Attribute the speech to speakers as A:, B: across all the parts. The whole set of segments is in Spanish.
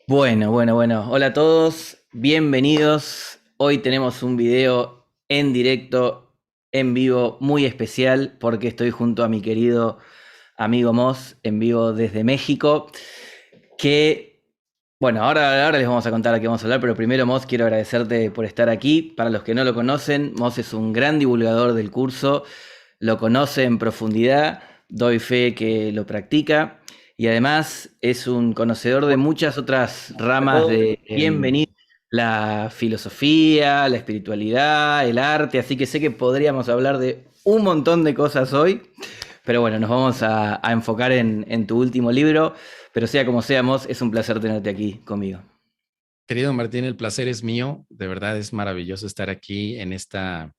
A: Bueno. Hola a todos, bienvenidos. Hoy tenemos un video en directo, en vivo, muy especial porque estoy junto a mi querido amigo Moz, en vivo desde México, que, bueno, ahora les vamos a contar a qué vamos a hablar, pero primero, Moz, quiero agradecerte por estar aquí. Para los que no lo conocen, Moz es un gran divulgador del curso, lo conoce en profundidad, doy fe que lo practica y además es un conocedor de muchas otras ramas de bienvenido, la filosofía, la espiritualidad, el arte, así que sé que podríamos hablar de un montón de cosas hoy, pero bueno, nos vamos a enfocar en tu último libro, pero sea como seamos, es un placer tenerte aquí conmigo.
B: Querido Martín, el placer es mío. De verdad es maravilloso estar aquí en esta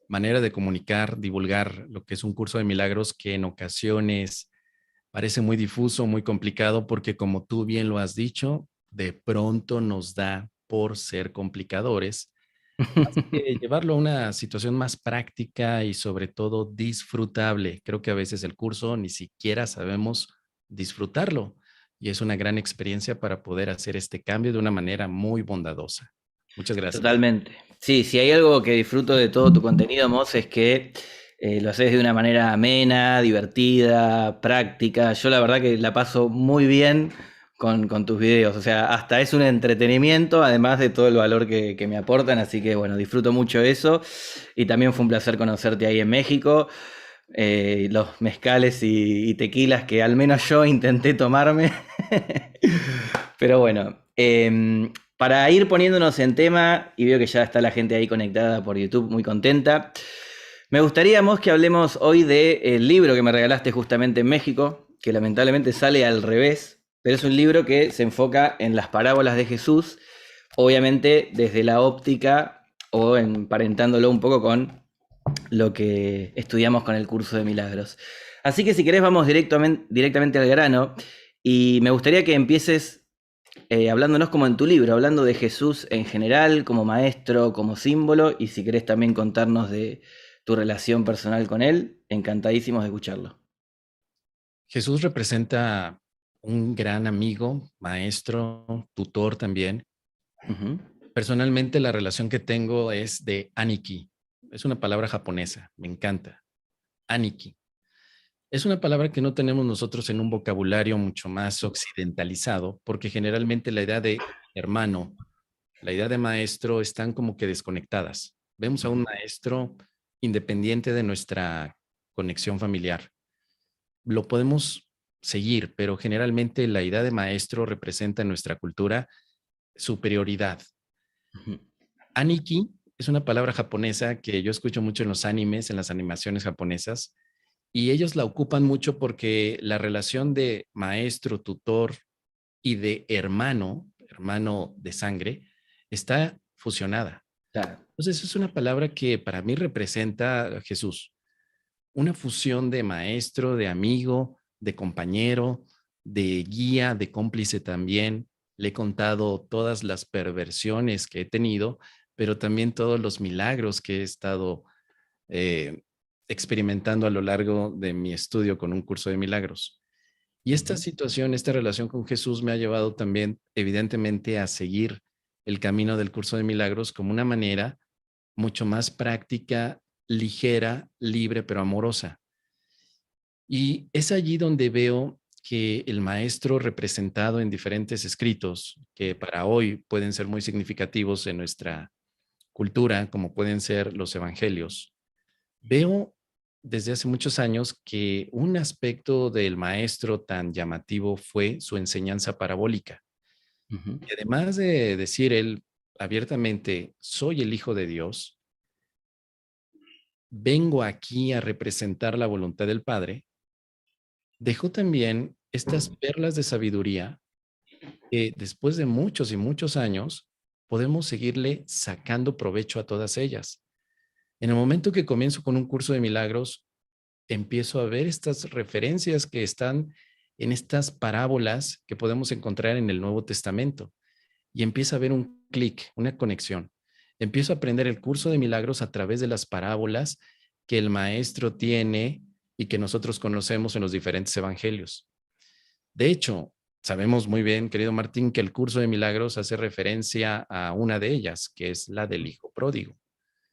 B: manera de comunicar, divulgar lo que es un curso de milagros que en ocasiones parece muy difuso, muy complicado, porque como tú bien lo has dicho, de pronto nos da por ser complicadores, más que llevarlo a una situación más práctica y sobre todo disfrutable. Creo que a veces el curso ni siquiera sabemos disfrutarlo y es una gran experiencia para poder hacer este cambio de una manera muy bondadosa. Muchas gracias.
A: Totalmente. Sí, si hay algo que disfruto de todo tu contenido, Moz, es que lo haces de una manera amena, divertida, práctica. Yo la verdad que la paso muy bien con tus videos. O sea, hasta es un entretenimiento, además de todo el valor que me aportan. Así que bueno, disfruto mucho eso. Y también fue un placer conocerte ahí en México. Los mezcales y tequilas que al menos yo intenté tomarme. Pero bueno, para ir poniéndonos en tema, y veo que ya está la gente ahí conectada por YouTube, muy contenta, me gustaría, Mos, que hablemos hoy del libro que me regalaste justamente en México, que lamentablemente sale al revés, pero es un libro que se enfoca en las parábolas de Jesús, obviamente desde la óptica o emparentándolo un poco con lo que estudiamos con el curso de milagros. Así que si querés vamos directamente al grano y me gustaría que empieces hablándonos como en tu libro, hablando de Jesús en general, como maestro, como símbolo, y si querés también contarnos de tu relación personal con él, encantadísimos de escucharlo.
B: Jesús representa un gran amigo, maestro, tutor también.
A: Ujú.
B: Personalmente, la relación que tengo es de Aniki. Es una palabra japonesa, me encanta. Aniki. Es una palabra que no tenemos nosotros en un vocabulario mucho más occidentalizado, porque generalmente la idea de hermano, la idea de maestro están como que desconectadas. Vemos a un maestro independiente de nuestra conexión familiar. Lo podemos seguir, pero generalmente la idea de maestro representa en nuestra cultura superioridad.
A: Ujú.
B: Aniki es una palabra japonesa que yo escucho mucho en los animes, en las animaciones japonesas, y ellos la ocupan mucho porque la relación de maestro, tutor y de hermano, hermano de sangre, está fusionada.
A: Claro.
B: Entonces es una palabra que para mí representa a Jesús, una fusión de maestro, de amigo, de compañero, de guía, de cómplice también. Le he contado todas las perversiones que he tenido, pero también todos los milagros que he estado eh, experimentando a lo largo de mi estudio con un curso de milagros. Y esta
A: Ujú.
B: situación, esta relación con Jesús me ha llevado también, evidentemente, a seguir el camino del curso de milagros como una manera mucho más práctica, ligera, libre, pero amorosa. Y es allí donde veo que el maestro representado en diferentes escritos, que para hoy pueden ser muy significativos en nuestra cultura, como pueden ser los evangelios, veo desde hace muchos años que un aspecto del maestro tan llamativo fue su enseñanza parabólica.
A: Ujú.
B: Y además de decir él abiertamente, soy el Hijo de Dios, vengo aquí a representar la voluntad del Padre, dejó también estas perlas de sabiduría que después de muchos y muchos años podemos seguirle sacando provecho a todas ellas. En el momento que comienzo con un curso de milagros, empiezo a ver estas referencias que están en estas parábolas que podemos encontrar en el Nuevo Testamento y empieza a ver un clic, una conexión. Empiezo a aprender el curso de milagros a través de las parábolas que el maestro tiene y que nosotros conocemos en los diferentes evangelios. De hecho, sabemos muy bien, querido Martín, que el curso de milagros hace referencia a una de ellas, que es la del hijo pródigo,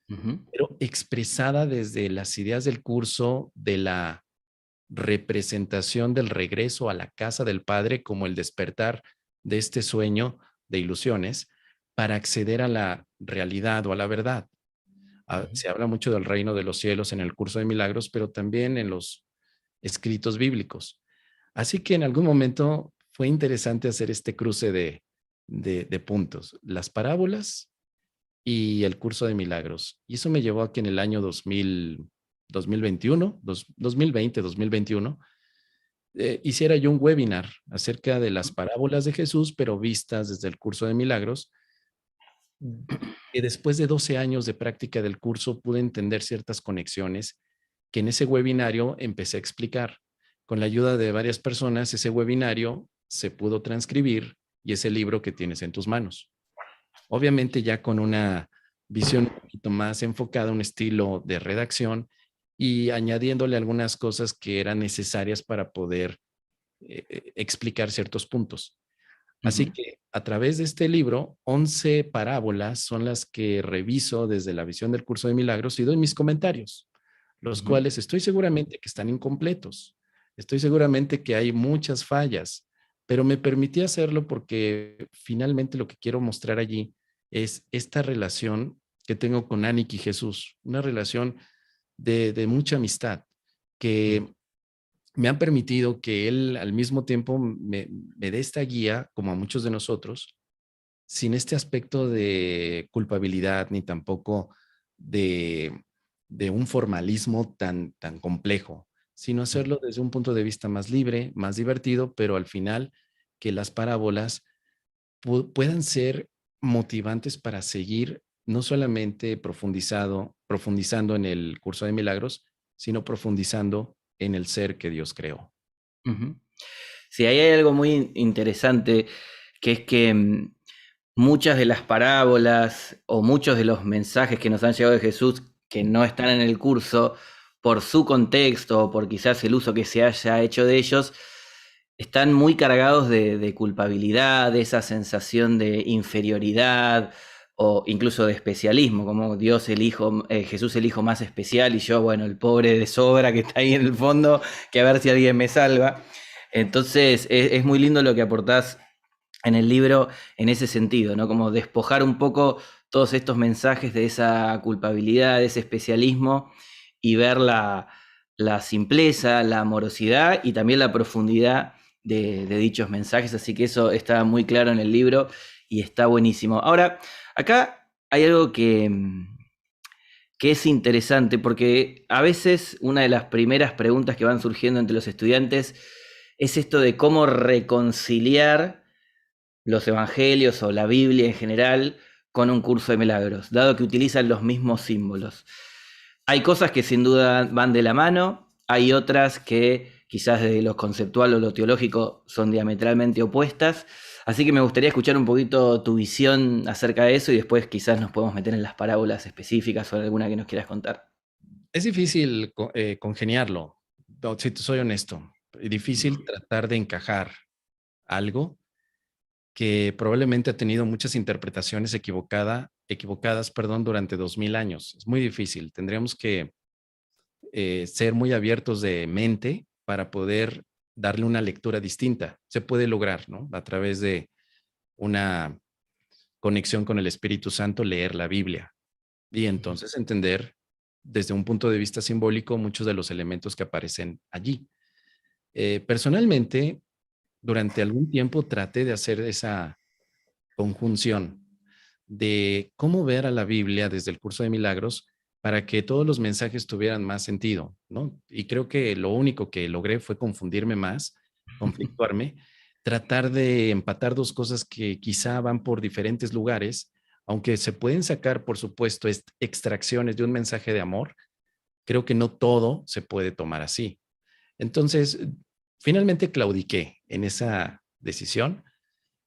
A: Ujú,
B: pero expresada desde las ideas del curso de la representación del regreso a la casa del Padre como el despertar de este sueño de ilusiones para acceder a la realidad o a la verdad.
A: ujú,
B: Se habla mucho del reino de los cielos en el curso de milagros, pero también en los escritos bíblicos. Así que en algún momento fue interesante hacer este cruce de puntos, las parábolas y el curso de milagros. Y eso me llevó a que en el año 2021, 2020, 2021, hiciera yo un webinar acerca de las parábolas de Jesús, pero vistas desde el curso de milagros. Y después de 12 años de práctica del curso, pude entender ciertas conexiones que en ese webinario empecé a explicar. Con la ayuda de varias personas, ese webinario se pudo transcribir y es el libro que tienes en tus manos. Obviamente ya con una visión un poquito más enfocada, un estilo de redacción y añadiéndole algunas cosas que eran necesarias para poder explicar ciertos puntos. Así
A: ujú,
B: que a través de este libro, 11 parábolas son las que reviso desde la visión del curso de milagros y doy mis comentarios, los
A: ujú,
B: cuales estoy seguramente que están incompletos. Estoy seguramente que hay muchas fallas, pero me permití hacerlo porque finalmente lo que quiero mostrar allí es esta relación que tengo con Anik y Jesús, una relación de mucha amistad
A: ujú,
B: que me han permitido que él al mismo tiempo me dé esta guía, como a muchos de nosotros, sin este aspecto de culpabilidad ni tampoco de, de un formalismo tan complejo, sino hacerlo desde un punto de vista más libre, más divertido, pero al final que las parábolas puedan ser motivantes para seguir no solamente profundizando en el curso de milagros, sino profundizando en el ser que Dios creó.
A: ujú. Sí, ahí hay algo muy interesante, que es que muchas de las parábolas o muchos de los mensajes que nos han llegado de Jesús que no están en el curso, por su contexto o por quizás el uso que se haya hecho de ellos, están muy cargados de culpabilidad, de esa sensación de inferioridad o incluso de especialismo, como Dios el Hijo, Jesús el Hijo más especial y yo, bueno, el pobre de sobra que está ahí en el fondo, que a ver si alguien me salva. Entonces es muy lindo lo que aportás en el libro en ese sentido, ¿no? Como despojar un poco todos estos mensajes de esa culpabilidad, de ese especialismo y ver la simpleza, la amorosidad y también la profundidad de dichos mensajes. Así que eso está muy claro en el libro y está buenísimo. Ahora, acá hay algo que es interesante porque a veces una de las primeras preguntas que van surgiendo entre los estudiantes es esto de cómo reconciliar los evangelios o la Biblia en general con un curso de milagros, dado que utilizan los mismos símbolos. Hay cosas que sin duda van de la mano, hay otras que quizás de lo conceptual o lo teológico son diametralmente opuestas, así que me gustaría escuchar un poquito tu visión acerca de eso y después quizás nos podemos meter en las parábolas específicas o alguna que nos quieras contar.
B: Es difícil congeniarlo, si te soy honesto. Es difícil tratar de encajar algo que probablemente ha tenido muchas interpretaciones equivocadas, perdón, durante 2000 años. Es muy difícil. Tendríamos que ser muy abiertos de mente para poder darle una lectura distinta. Se puede lograr, ¿no? A través de una conexión con el Espíritu Santo, leer la Biblia y entonces entender desde un punto de vista simbólico muchos de los elementos que aparecen allí. Personalmente, durante algún tiempo traté de hacer esa conjunción de cómo ver a la Biblia desde el curso de milagros para que todos los mensajes tuvieran más sentido, ¿no? Y creo que lo único que logré fue confundirme más, conflictuarme, tratar de empatar dos cosas que quizá van por diferentes lugares, aunque se pueden sacar, por supuesto, extracciones de un mensaje de amor, creo que no todo se puede tomar así. Entonces, finalmente claudiqué en esa decisión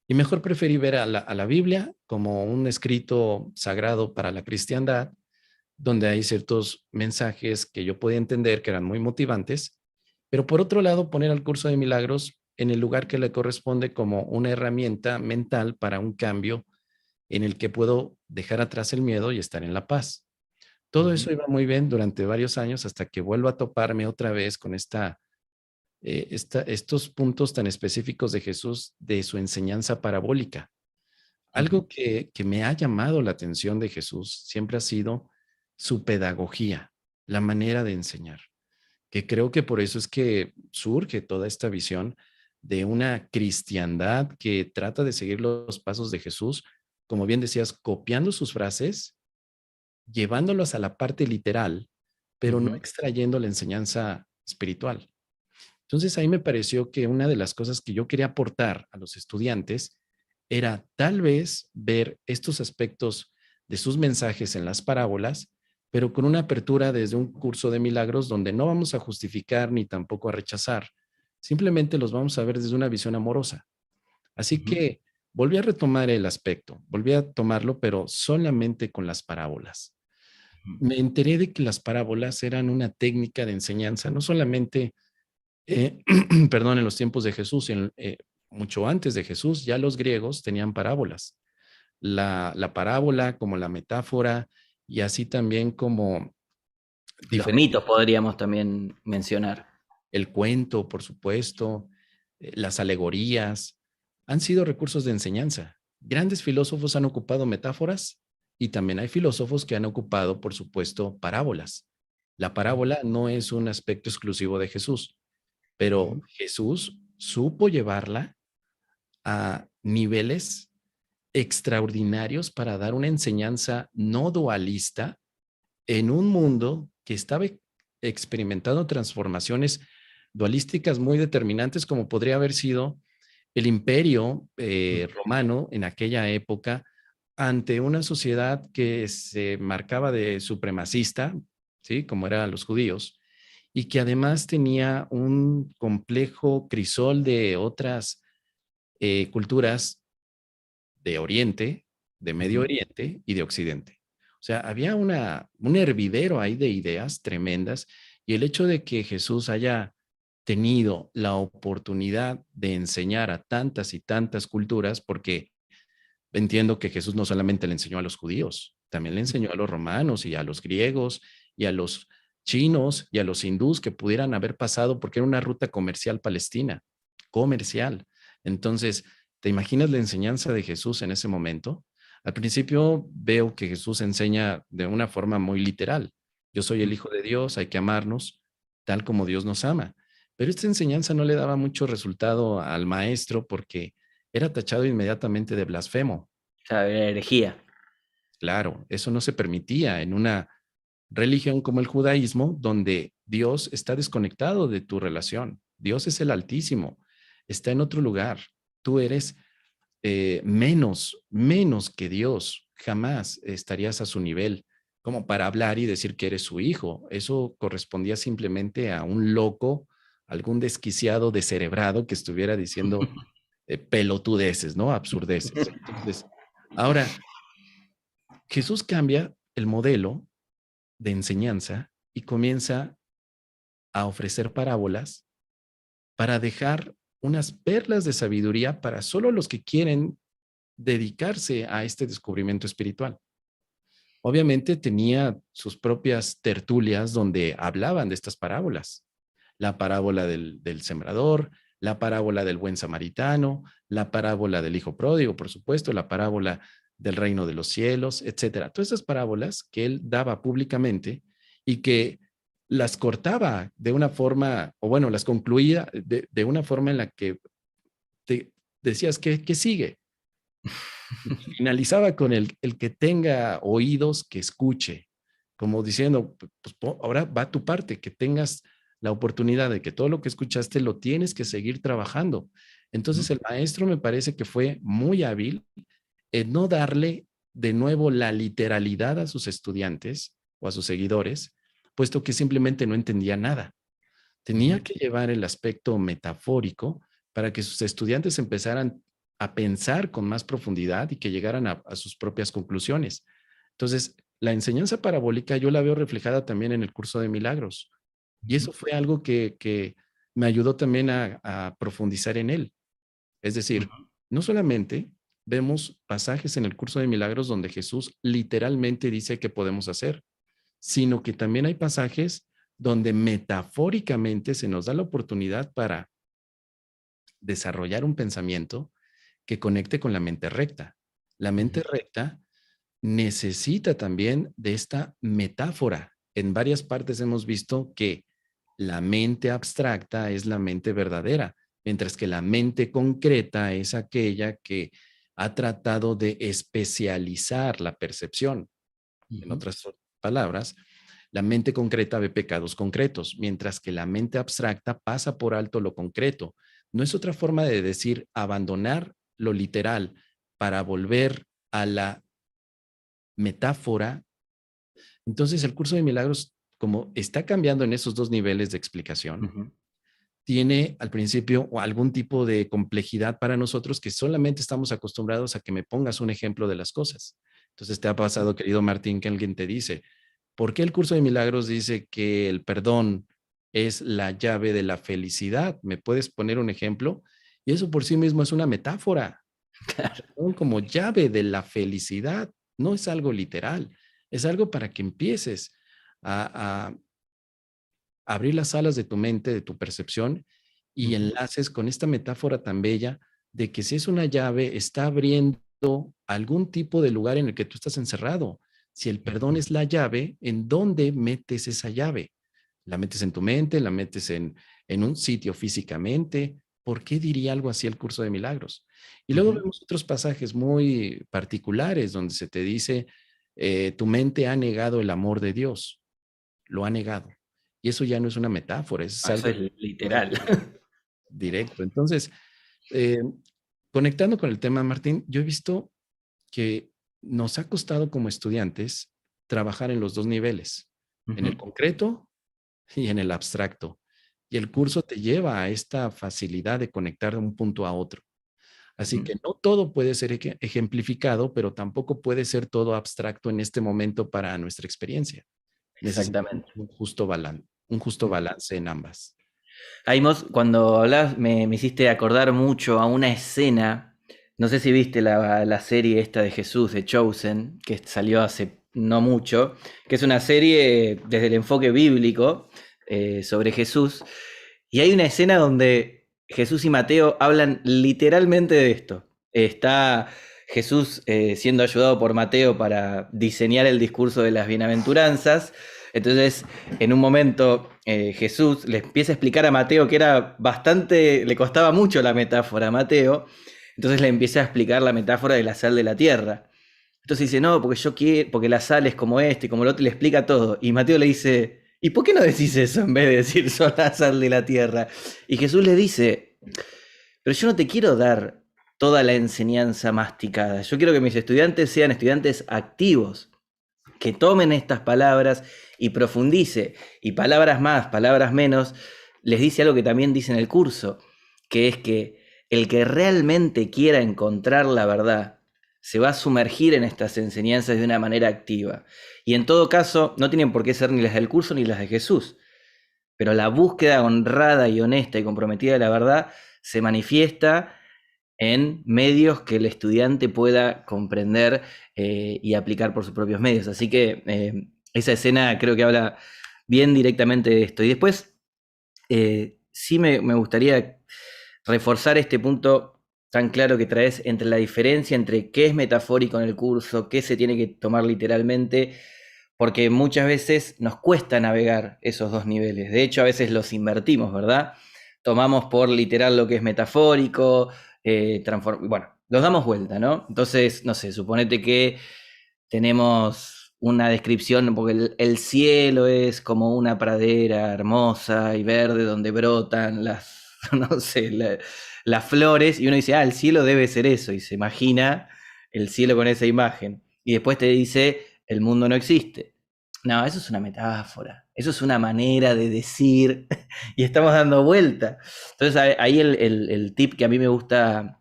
B: y mejor preferí ver a la Biblia como un escrito sagrado para la cristiandad, donde hay ciertos mensajes que yo podía entender que eran muy motivantes, pero por otro lado poner al curso de milagros en el lugar que le corresponde como una herramienta mental para un cambio en el que puedo dejar atrás el miedo y estar en la paz. Todo
A: Ujú,
B: eso iba muy bien durante varios años hasta que vuelvo a toparme otra vez con estos puntos tan específicos de Jesús, de su enseñanza parabólica.
A: ujú,
B: Algo que me ha llamado la atención de Jesús siempre ha sido su pedagogía, la manera de enseñar, que creo que por eso es que surge toda esta visión de una cristiandad que trata de seguir los pasos de Jesús, como bien decías, copiando sus frases, llevándolas a la parte literal, pero no
A: ujú.
B: extrayendo la enseñanza espiritual. Entonces ahí me pareció que una de las cosas que yo quería aportar a los estudiantes era tal vez ver estos aspectos de sus mensajes en las parábolas, pero con una apertura desde un curso de milagros donde no vamos a justificar ni tampoco a rechazar, simplemente los vamos a ver desde una visión amorosa. Así
A: Ujú.
B: que volví a retomar el aspecto, volví a tomarlo, pero solamente con las parábolas. Me enteré de que las parábolas eran una técnica de enseñanza, no solamente perdón, en los tiempos de Jesús, mucho antes de Jesús, ya los griegos tenían parábolas. La parábola como la metáfora y así también como
A: Los
B: diferentes,
A: mitos podríamos también mencionar.
B: el cuento, por supuesto, las alegorías, han sido recursos de enseñanza. Grandes filósofos han ocupado metáforas y también hay filósofos que han ocupado, por supuesto, parábolas. La parábola no es un aspecto exclusivo de Jesús, pero
A: Ujú.
B: Jesús supo llevarla a niveles extraordinarios para dar una enseñanza no dualista en un mundo que estaba experimentando transformaciones dualísticas muy determinantes, como podría haber sido el imperio romano en aquella época, ante una sociedad que se marcaba de supremacista, ¿sí? Como eran los judíos, y que además tenía un complejo crisol de otras culturas de Oriente, de Medio
A: Ujú.
B: Oriente y de Occidente. O sea, había un hervidero ahí de ideas tremendas y el hecho de que Jesús haya tenido la oportunidad de enseñar a tantas y tantas culturas, porque entiendo que Jesús no solamente le enseñó a los judíos, también le enseñó a los romanos y a los griegos y a los chinos y a los hindús que pudieran haber pasado porque era una ruta comercial palestina, comercial. Entonces, ¿te imaginas la enseñanza de Jesús en ese momento? Al principio veo que Jesús enseña de una forma muy literal. Yo soy el Hijo de Dios, hay que amarnos tal como Dios nos ama. Pero esta enseñanza no le daba mucho resultado al maestro porque era tachado inmediatamente de blasfemo.
A: O sea, la herejía.
B: Claro, eso no se permitía en una religión como el judaísmo, donde Dios está desconectado de tu relación. Dios es el Altísimo, está en otro lugar. Tú eres menos que Dios. Jamás estarías a su nivel como para hablar y decir que eres su hijo. Eso correspondía simplemente a un loco, algún desquiciado, descerebrado que estuviera diciendo pelotudeces, ¿no? Absurdeces. Entonces, ahora, Jesús cambia el modelo de enseñanza y comienza a ofrecer parábolas para dejar unas perlas de sabiduría para solo los que quieren dedicarse a este descubrimiento espiritual. Obviamente tenía sus propias tertulias donde hablaban de estas parábolas. La parábola del sembrador, la parábola del buen samaritano, la parábola del hijo pródigo, por supuesto, la parábola del reino de los cielos, etcétera. Todas esas parábolas que él daba públicamente y que las cortaba de una forma, o bueno, las concluía de una forma en la que te decías que sigue. Finalizaba con el que tenga oídos, que escuche, como diciendo, pues ahora va tu parte, que tengas la oportunidad de que todo lo que escuchaste lo tienes que seguir trabajando.
A: Ujú.
B: Entonces el maestro me parece que fue muy hábil en no darle de nuevo la literalidad a sus estudiantes o a sus seguidores, puesto que simplemente no entendía nada. Tenía
A: Ujú.
B: que llevar el aspecto metafórico para que sus estudiantes empezaran a pensar con más profundidad y que llegaran a sus propias conclusiones. Entonces, la enseñanza parabólica yo la veo reflejada también en el curso de milagros. Y
A: Ujú.
B: eso fue algo que me ayudó también a profundizar en él. Es decir,
A: Ujú.
B: no solamente vemos pasajes en el curso de milagros donde Jesús literalmente dice que podemos hacer, sino que también hay pasajes donde metafóricamente se nos da la oportunidad para desarrollar un pensamiento que conecte con la mente recta. La mente
A: Ujú.
B: recta necesita también de esta metáfora. En varias partes hemos visto que la mente abstracta es la mente verdadera, mientras que la mente concreta es aquella que ha tratado de especializar la percepción. En
A: Ujú.
B: otras palabras, la mente concreta ve pecados concretos, mientras que la mente abstracta pasa por alto lo concreto. No es otra forma de decir abandonar lo literal para volver a la metáfora. Entonces, el curso de milagros, como está cambiando en esos dos niveles de explicación,
A: Ujú.
B: tiene al principio algún tipo de complejidad para nosotros que solamente estamos acostumbrados a que me pongas un ejemplo de las cosas. Entonces, te ha pasado, querido Martín, que alguien te dice, ¿por qué el curso de milagros dice que el perdón es la llave de la felicidad? ¿Me puedes poner un ejemplo? Y eso por sí mismo es una metáfora. El
A: Claro.
B: perdón como llave de la felicidad no es algo literal, es algo para que empieces a abrir las alas de tu mente, de tu percepción y
A: Ujú.
B: enlaces con esta metáfora tan bella de que si es una llave, está abriendo algún tipo de lugar en el que tú estás encerrado. Si el perdón es la llave, ¿en dónde metes esa llave? ¿La metes en tu mente? ¿La metes en un sitio físicamente? ¿Por qué diría algo así el curso de milagros? Y luego
A: Ujú.
B: vemos otros pasajes muy particulares donde se te dice, tu mente ha negado el amor de Dios, lo ha negado. Y eso ya no es una metáfora, eso es
A: Ah, eso
B: algo
A: es literal.
B: directo. Entonces, eh, conectando con el tema, Martín, yo he visto que nos ha costado como estudiantes trabajar en los dos niveles, en el
A: Ujú.
B: concreto y en el abstracto. Y el curso te lleva a esta facilidad de conectar de un punto a otro. Así
A: Ujú.
B: que no todo puede ser ejemplificado, pero tampoco puede ser todo abstracto en este momento para nuestra experiencia. Necesitamos
A: Exactamente.
B: un justo balance en ambas.
A: Aimos, cuando hablabas, me hiciste acordar mucho a una escena. No sé si viste la serie esta de Jesús, de Chosen, que salió hace no mucho, que es una serie desde el enfoque bíblico sobre Jesús. Y hay una escena donde Jesús y Mateo hablan literalmente de esto. Está Jesús siendo ayudado por Mateo para diseñar el discurso de las bienaventuranzas. Entonces, en un momento, Jesús le empieza a explicar a Mateo que era bastante, le costaba mucho la metáfora a Mateo. Entonces le empieza a explicar la metáfora de la sal de la tierra. Entonces dice, no, porque yo quiero, porque la sal es como este y como lo otro, le explica todo. Y Mateo le dice, ¿y por qué no decís eso en vez de decir soy la sal de la tierra? Y Jesús le dice, pero yo no te quiero dar toda la enseñanza masticada. Yo quiero que mis estudiantes sean estudiantes activos, que tomen estas palabras y profundice. Y palabras más, palabras menos, les dice algo que también dice en el curso, que es que el que realmente quiera encontrar la verdad se va a sumergir en estas enseñanzas de una manera activa. Y en todo caso, no tienen por qué ser ni las del curso ni las de Jesús, pero la búsqueda honrada y honesta y comprometida de la verdad se manifiesta en medios que el estudiante pueda comprender y aplicar por sus propios medios. Así que esa escena creo que habla bien directamente de esto. Y después, sí me gustaría reforzar este punto tan claro que traes entre la diferencia entre qué es metafórico en el curso, qué se tiene que tomar literalmente, porque muchas veces nos cuesta navegar esos dos niveles. De hecho, a veces los invertimos, ¿verdad? Tomamos por literal lo que es metafórico, bueno, los damos vuelta, ¿no? Entonces, no sé, suponete que tenemos una descripción, porque el cielo es como una pradera hermosa y verde donde brotan las, no sé, las flores, y uno dice, ah, el cielo debe ser eso, y se imagina el cielo con esa imagen. Y después te dice, el mundo no existe. No, eso es una metáfora, eso es una manera de decir, y estamos dando vuelta. Entonces ahí el tip que a mí me gusta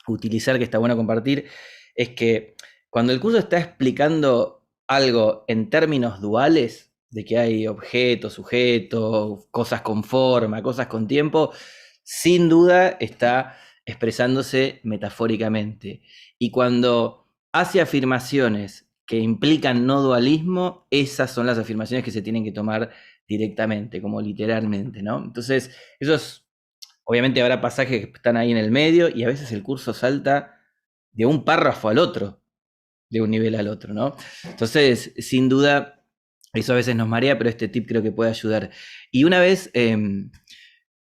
A: utilizar, que está bueno compartir, es que cuando el curso está explicando algo en términos duales, de que hay objetos, sujetos, cosas con forma, cosas con tiempo, sin duda está expresándose metafóricamente. Y cuando hace afirmaciones que implican no dualismo, esas son las afirmaciones que se tienen que tomar directamente, como literalmente, ¿no? Entonces, esos, obviamente habrá pasajes que están ahí en el medio y a veces el curso salta de un párrafo al otro, de un nivel al otro, ¿no? Entonces, sin duda, eso a veces nos marea, pero este tip creo que puede ayudar. Y una vez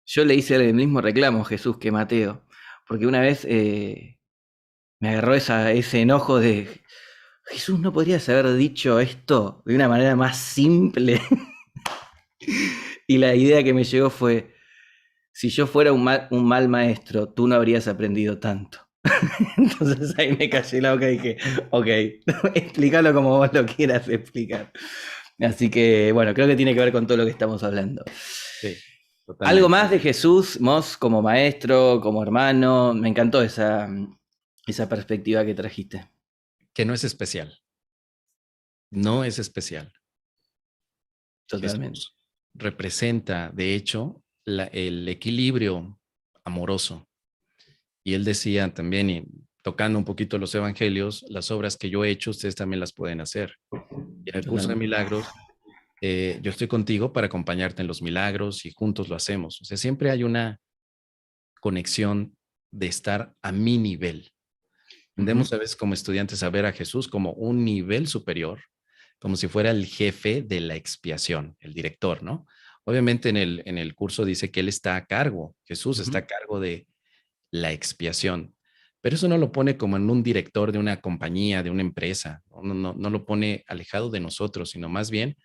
A: yo le hice el mismo reclamo a Jesús que Mateo, porque una vez me agarró ese enojo de, Jesús, ¿no podrías haber dicho esto de una manera más simple? Y la idea que me llegó fue, si yo fuera un mal maestro, tú no habrías aprendido tanto. Entonces ahí me callé la boca y dije, ok, explícalo como vos lo quieras explicar. Así que bueno, creo que tiene que ver con todo lo que estamos hablando.
B: Sí,
A: Algo
B: totalmente.
A: más de Jesús, Mos, como maestro, como hermano, me encantó esa perspectiva que trajiste.
B: Que no es especial, no es especial.
A: Totalmente.
B: Jesús representa, de hecho, el equilibrio amoroso. Y él decía también, y tocando un poquito los evangelios, las obras que yo he hecho, ustedes también las pueden hacer. Y en el curso de
A: Totalmente.
B: milagros, yo estoy contigo para acompañarte en los milagros y juntos lo hacemos. O sea, siempre hay una conexión de estar a mi nivel.
A: Ujú.
B: Tendemos a veces como estudiantes a ver a Jesús como un nivel superior, como si fuera el jefe de la expiación, el director, ¿no? Obviamente en el curso dice que él está a cargo, Jesús está
A: Ujú.
B: a cargo de la expiación, pero eso no lo pone como en un director de una compañía, de una empresa, no lo pone alejado de nosotros, sino más bien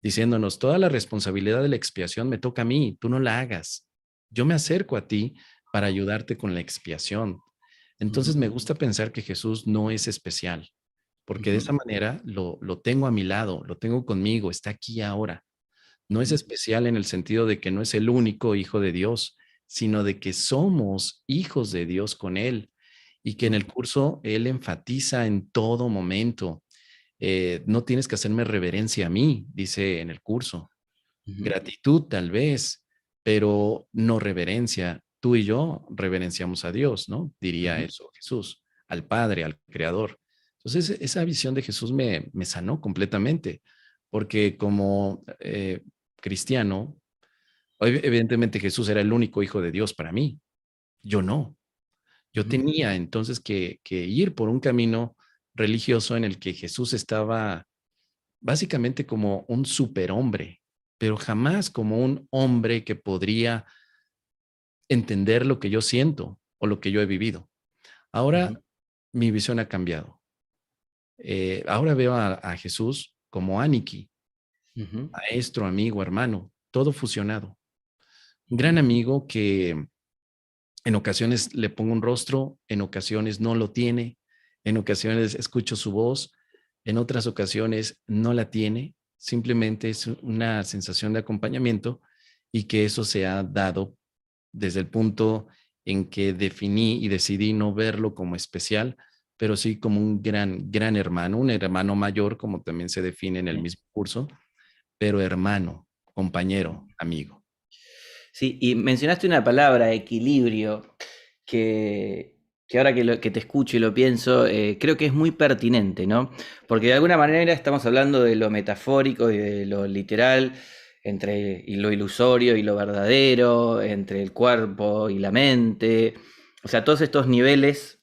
B: diciéndonos, toda la responsabilidad de la expiación me toca a mí, tú no la hagas. Yo me acerco a ti para ayudarte con la expiación. Entonces
A: Ujú.
B: me gusta pensar que Jesús no es especial, porque de
A: Ujú.
B: esa manera lo tengo a mi lado, lo tengo conmigo, está aquí ahora. No es
A: Ujú.
B: especial en el sentido de que no es el único hijo de Dios, sino de que somos hijos de Dios con Él y que en el curso Él enfatiza en todo momento. No tienes que hacerme reverencia a mí, dice en el curso.
A: Ujú.
B: Gratitud tal vez, pero no reverencia. Tú y yo reverenciamos a Dios, ¿no? Diría
A: Ujú.
B: eso Jesús, al Padre, al Creador. Entonces, esa visión de Jesús me sanó completamente, porque como cristiano, evidentemente Jesús era el único hijo de Dios para mí. Yo no. Yo
A: Ujú.
B: tenía entonces que ir por un camino religioso en el que Jesús estaba básicamente como un superhombre, pero jamás como un hombre que podría entender lo que yo siento o lo que yo he vivido. Ahora
A: Ujú.
B: mi visión ha cambiado. Ahora veo a Jesús como Aniki,
A: Ujú.
B: maestro, amigo, hermano, todo fusionado. Un
A: Ujú.
B: gran amigo que en ocasiones le pongo un rostro, en ocasiones no lo tiene, en ocasiones escucho su voz, en otras ocasiones no la tiene, simplemente es una sensación de acompañamiento y que eso se ha dado desde el punto en que definí y decidí no verlo como especial, pero sí como un gran hermano, un hermano mayor, como también se define en el
A: Sí.
B: mismo curso, pero hermano, compañero, amigo.
A: Sí, y mencionaste una palabra, equilibrio, que ahora que te escucho y lo pienso, creo que es muy pertinente, ¿no? Porque de alguna manera estamos hablando de lo metafórico y de lo literal, entre y lo ilusorio y lo verdadero, entre el cuerpo y la mente, o sea, todos estos niveles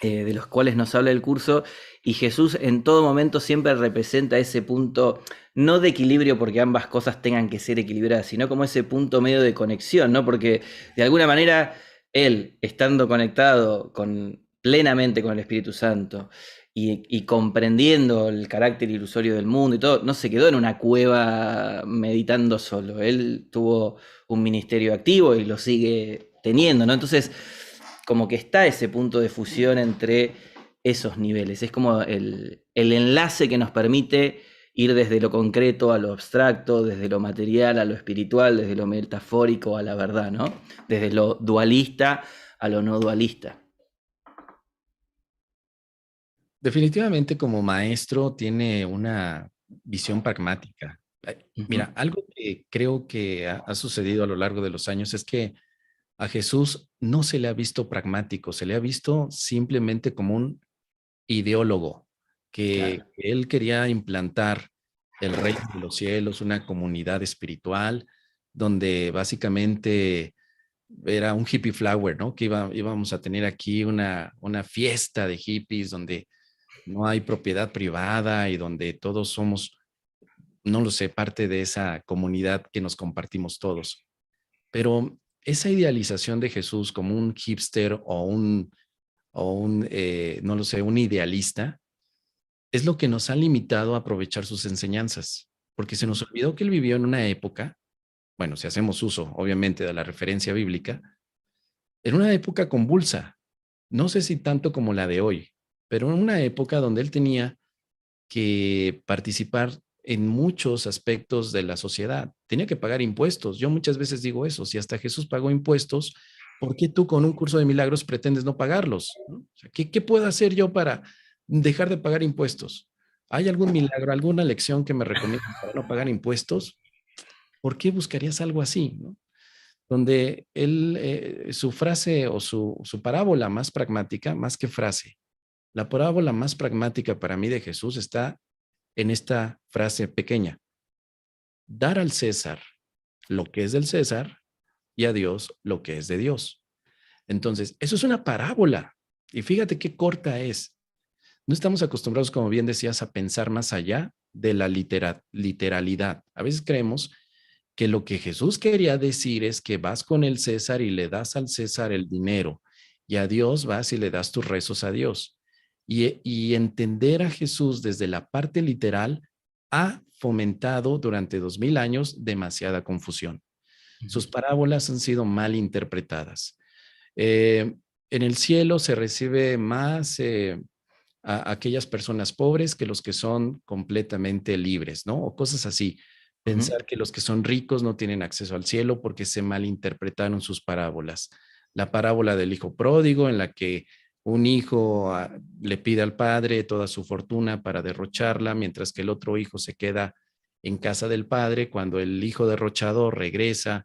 A: de los cuales nos habla el curso, y Jesús en todo momento siempre representa ese punto, no de equilibrio porque ambas cosas tengan que ser equilibradas, sino como ese punto medio de conexión, ¿no? Porque de alguna manera él, estando conectado plenamente con el Espíritu Santo y comprendiendo el carácter ilusorio del mundo y todo, no se quedó en una cueva meditando solo, él tuvo un ministerio activo y lo sigue teniendo, ¿no? Entonces, como que está ese punto de fusión entre esos niveles. Es como el enlace que nos permite ir desde lo concreto a lo abstracto, desde lo material a lo espiritual, desde lo metafórico a la verdad, ¿no? Desde lo dualista a lo no dualista.
B: Definitivamente como maestro tiene una visión pragmática.
A: Ujú.
B: Mira, algo que creo que ha sucedido a lo largo de los años es que a Jesús no se le ha visto pragmático, se le ha visto simplemente como un ideólogo
A: Claro.
B: que él quería implantar el reino de los cielos, una comunidad espiritual, donde básicamente era un hippie flower, ¿no? Que íbamos a tener aquí una fiesta de hippies donde no hay propiedad privada y donde todos somos, no lo sé, parte de esa comunidad que nos compartimos todos. Pero esa idealización de Jesús como un hipster o un no lo sé, un idealista, es lo que nos ha limitado a aprovechar sus enseñanzas, porque se nos olvidó que él vivió en una época, bueno, si hacemos uso, obviamente, de la referencia bíblica, en una época convulsa, no sé si tanto como la de hoy, pero en una época donde él tenía que participar en muchos aspectos de la sociedad. Tenía que pagar impuestos. Yo muchas veces digo eso, si hasta Jesús pagó impuestos, ¿por qué tú con un curso de milagros pretendes no pagarlos? ¿No? O sea, ¿qué puedo hacer yo para dejar de pagar impuestos? ¿Hay algún milagro, alguna lección que me recomiendes para no pagar impuestos? ¿Por qué buscarías algo así? ¿No? Donde él, su frase o su parábola más pragmática, más que frase, la parábola más pragmática para mí de Jesús está en esta frase pequeña: dar al César lo que es del César y a Dios lo que es de Dios. Entonces, eso es una parábola. Y fíjate qué corta es. No estamos acostumbrados, como bien decías, a pensar más allá de la literalidad. A veces creemos que lo que Jesús quería decir es que vas con el César y le das al César el dinero y a Dios vas y le das tus rezos a Dios. Y entender a Jesús desde la parte literal ha fomentado durante 2000 años demasiada confusión.
A: Ujú.
B: Sus parábolas han sido mal interpretadas. Eh, en el cielo se recibe más a aquellas personas pobres que los que son completamente libres, ¿no? O cosas así.
A: Ujú.
B: Pensar que los que son ricos no tienen acceso al cielo porque se malinterpretaron sus parábolas. La parábola del hijo pródigo, en la que un hijo le pide al padre toda su fortuna para derrocharla, mientras que el otro hijo se queda en casa del padre. Cuando el hijo derrochador regresa,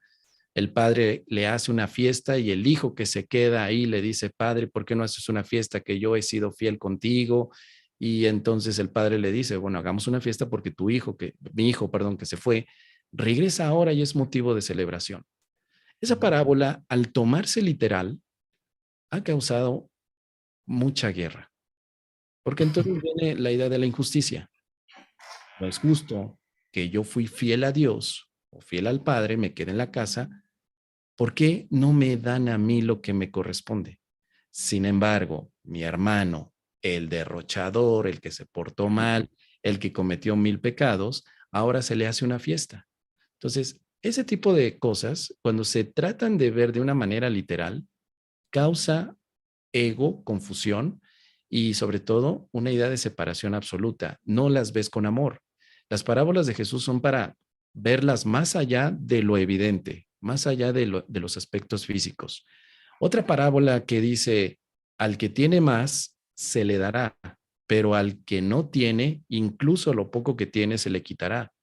B: el padre le hace una fiesta y el hijo que se queda ahí le dice: padre, ¿por qué no haces una fiesta, que yo he sido fiel contigo? Y entonces el padre le dice: bueno, hagamos una fiesta porque mi hijo, perdón, que se fue, regresa ahora y es motivo de celebración. Esa parábola, al tomarse literal, ha causado mucha guerra, porque entonces viene la idea de la injusticia. No es justo que yo fui fiel a Dios o fiel al Padre, me quede en la casa. ¿Por qué no me dan a mí lo que me corresponde? Sin embargo, mi hermano, el derrochador, el que se portó mal, el que cometió 1000 pecados, ahora se le hace una fiesta. Entonces, ese tipo de cosas, cuando se tratan de ver de una manera literal, causa ego, confusión y sobre todo una idea de separación absoluta. No las ves con amor. Las parábolas de Jesús son para verlas más allá de lo evidente, más allá de los aspectos físicos. Otra parábola que dice: al que tiene más, se le dará, pero al que no tiene, incluso lo poco que tiene, se le quitará.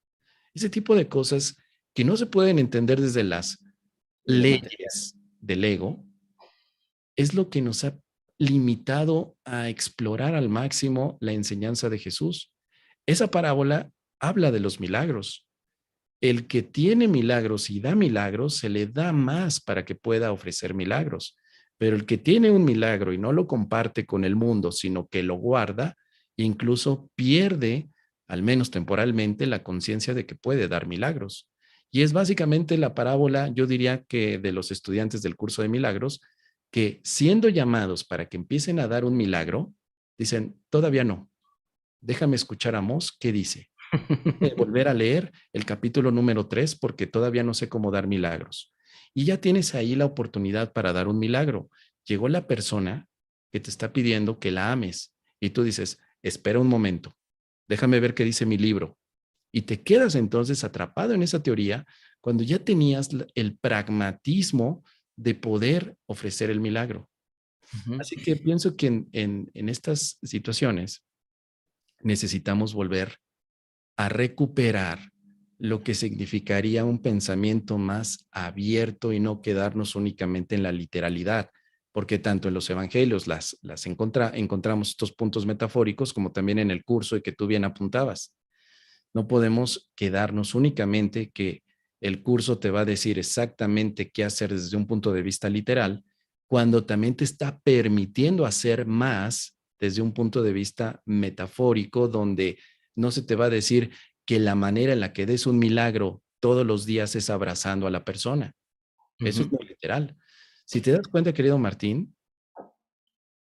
B: Ese tipo de cosas que no se pueden entender desde las
A: De lo material.
B: leyes del ego, es lo que nos ha limitado a explorar al máximo la enseñanza de Jesús. Esa parábola habla de los milagros. El que tiene milagros y da milagros, se le da más para que pueda ofrecer milagros. Pero el que tiene un milagro y no lo comparte con el mundo, sino que lo guarda, incluso pierde, al menos temporalmente, la conciencia de que puede dar milagros. Y es básicamente la parábola, yo diría, que de los estudiantes del curso de milagros, que siendo llamados para que empiecen a dar un milagro, dicen: todavía no, déjame escuchar a Mos qué dice. Volver a leer el capítulo número 3 porque todavía no sé cómo dar milagros. Y ya tienes ahí la oportunidad para dar un milagro. Llegó la persona que te está pidiendo que la ames y tú dices: espera un momento, déjame ver qué dice mi libro. Y te quedas entonces atrapado en esa teoría cuando ya tenías el pragmatismo de poder ofrecer el milagro.
A: Ujú.
B: Así que pienso que en estas situaciones necesitamos volver a recuperar lo que significaría un pensamiento más abierto y no quedarnos únicamente en la literalidad, porque tanto en los evangelios encontramos estos puntos metafóricos como también en el curso y que tú bien apuntabas. No podemos quedarnos únicamente que el curso te va a decir exactamente qué hacer desde un punto de vista literal, cuando también te está permitiendo hacer más desde un punto de vista metafórico, donde no se te va a decir que la manera en la que des un milagro todos los días es abrazando a la persona. Eso es
A: Ujú.
B: muy literal. Si te das cuenta, querido Martín,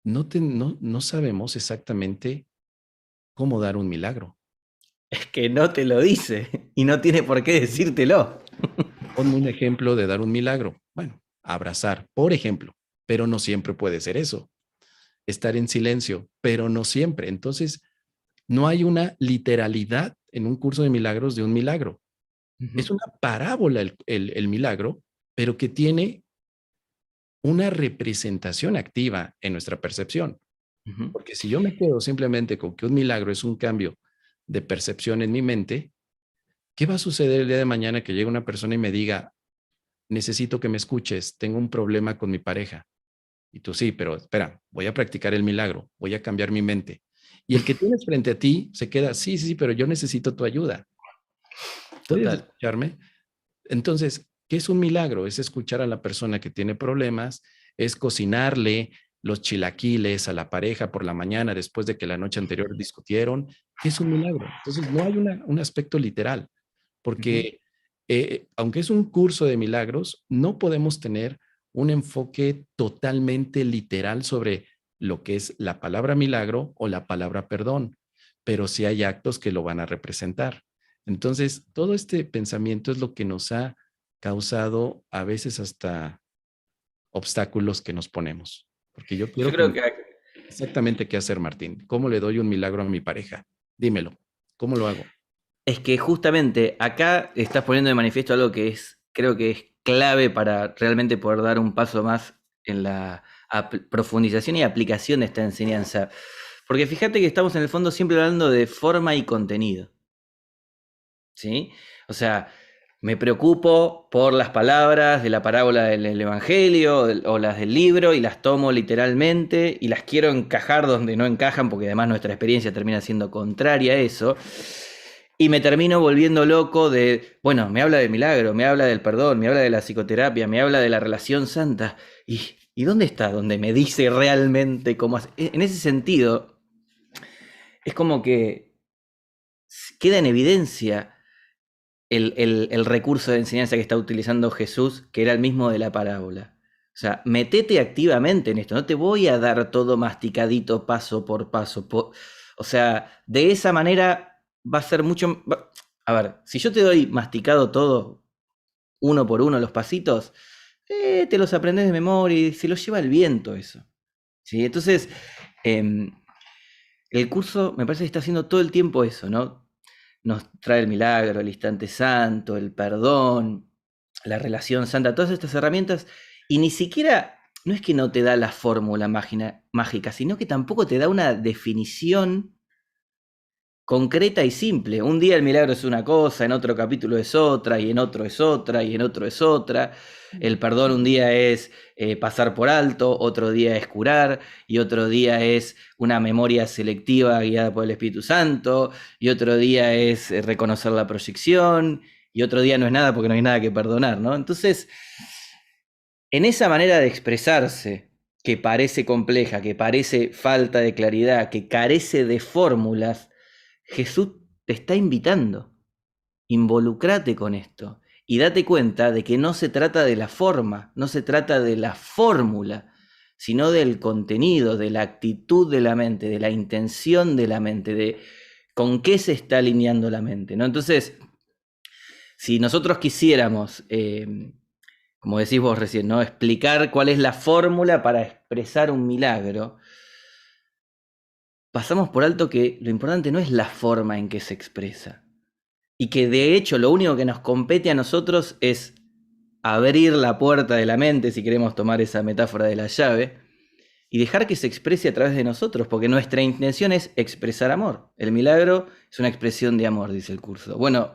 B: no sabemos exactamente cómo dar un milagro.
A: Es que no te lo dice y no tiene por qué decírtelo.
B: Ponme un ejemplo de dar un milagro. Bueno, abrazar, por ejemplo, pero no siempre puede ser eso. Estar en silencio, pero no siempre. Entonces, no hay una literalidad en un curso de milagros de un milagro.
A: Ujú,
B: Es una parábola el milagro, pero que tiene una representación activa en nuestra percepción.
A: ujú.
B: Porque si yo me quedo simplemente con que un milagro es un cambio de percepción en mi mente, ¿qué va a suceder el día de mañana que llegue una persona y me diga, necesito que me escuches, tengo un problema con mi pareja? Y tú sí, pero espera, voy a practicar el milagro, voy a cambiar mi mente. Y el que tienes frente a ti se queda, sí, sí, sí, pero yo necesito tu ayuda. ¿Puedes
A: Total.
B: escucharme? Entonces, ¿qué es un milagro? Es escuchar a la persona que tiene problemas, es cocinarle los chilaquiles a la pareja por la mañana después de que la noche anterior discutieron. ¿Qué es un milagro? Entonces, no hay un aspecto literal,
A: Ujú.
B: porque aunque es un curso de milagros, no podemos tener un enfoque totalmente literal sobre lo que es la palabra milagro o la palabra perdón, pero sí hay actos que lo van a representar. Entonces, todo este pensamiento es lo que nos ha causado a veces hasta obstáculos que nos ponemos. Porque yo
A: Yo
B: quiero que
A: creo
B: me
A: que
B: exactamente qué hacer, Martín. ¿Cómo le doy un milagro a mi pareja? Dímelo. ¿Cómo lo hago?
A: es que justamente acá estás poniendo de manifiesto algo que creo que es clave para realmente poder dar un paso más en la profundización y aplicación de esta enseñanza. Porque fíjate que estamos en el fondo siempre hablando de forma y contenido, ¿sí? O sea, me preocupo por las palabras de la parábola del Evangelio o las del libro y las tomo literalmente y las quiero encajar donde no encajan porque además nuestra experiencia termina siendo contraria a eso. Y me termino volviendo loco de, bueno, me habla de milagro, me habla del perdón, me habla de la psicoterapia, me habla de la relación santa. ¿Y dónde está? Donde me dice realmente cómo hacer. En ese sentido, es como que queda en evidencia el recurso de enseñanza que está utilizando Jesús, que era el mismo de la parábola. O sea, metete activamente en esto, no te voy a dar todo masticadito paso por paso. O sea, de esa manera va a ser mucho... A ver, si yo te doy masticado todo, uno por uno, los pasitos, te los aprendes de memoria y se los lleva el viento eso. ¿Sí? Entonces, eh, el curso me parece que está haciendo todo el tiempo eso, ¿no? Nos trae el milagro, el instante santo, el perdón, la relación santa, todas estas herramientas, y ni siquiera, no es que no te da la fórmula mágica, sino que tampoco te da una definición concreta y simple. Un día el milagro es una cosa, en otro capítulo es otra, y en otro es otra, y en otro es otra. El perdón un día es pasar por alto, otro día es curar, y otro día es una memoria selectiva guiada por el Espíritu Santo, y otro día es reconocer la proyección, y otro día no es nada porque no hay nada que perdonar, ¿no? Entonces, en esa manera de expresarse, que parece compleja, que parece falta de claridad, que carece de fórmulas, Jesús te está invitando. Involucrate con esto y date cuenta de que no se trata de la forma, no se trata de la fórmula, sino del contenido, de la actitud de la mente, de la intención de la mente, de con qué se está alineando la mente, ¿no? Entonces, si nosotros quisiéramos, como decís vos recién, ¿no? Explicar cuál es la fórmula para expresar un milagro, pasamos por alto que lo importante no es la forma en que se expresa, y que de hecho lo único que nos compete a nosotros es abrir la puerta de la mente, si queremos tomar esa metáfora de la llave, y dejar que se exprese a través de nosotros, porque nuestra intención es expresar amor. El milagro es una expresión de amor, dice el curso. Bueno,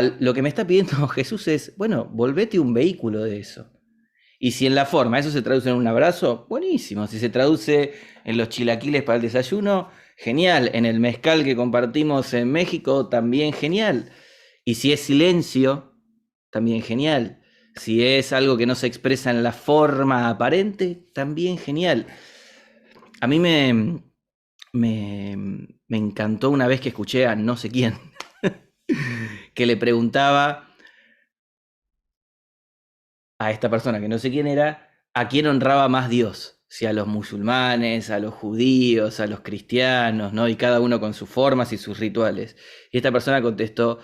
A: lo que me está pidiendo Jesús es, bueno, volvete un vehículo de eso. Y si en la forma eso se traduce en un abrazo, buenísimo. Si se traduce en los chilaquiles para el desayuno, genial. En el mezcal que compartimos en México, también genial. Y si es silencio, también genial. Si es algo que no se expresa en la forma aparente, también genial. A mí me encantó una vez que escuché a no sé quién que le preguntaba a esta persona que no sé quién era, a quién honraba más Dios, si a los musulmanes, a los judíos, a los cristianos, ¿no? Y cada uno con sus formas y sus rituales. Y esta persona contestó,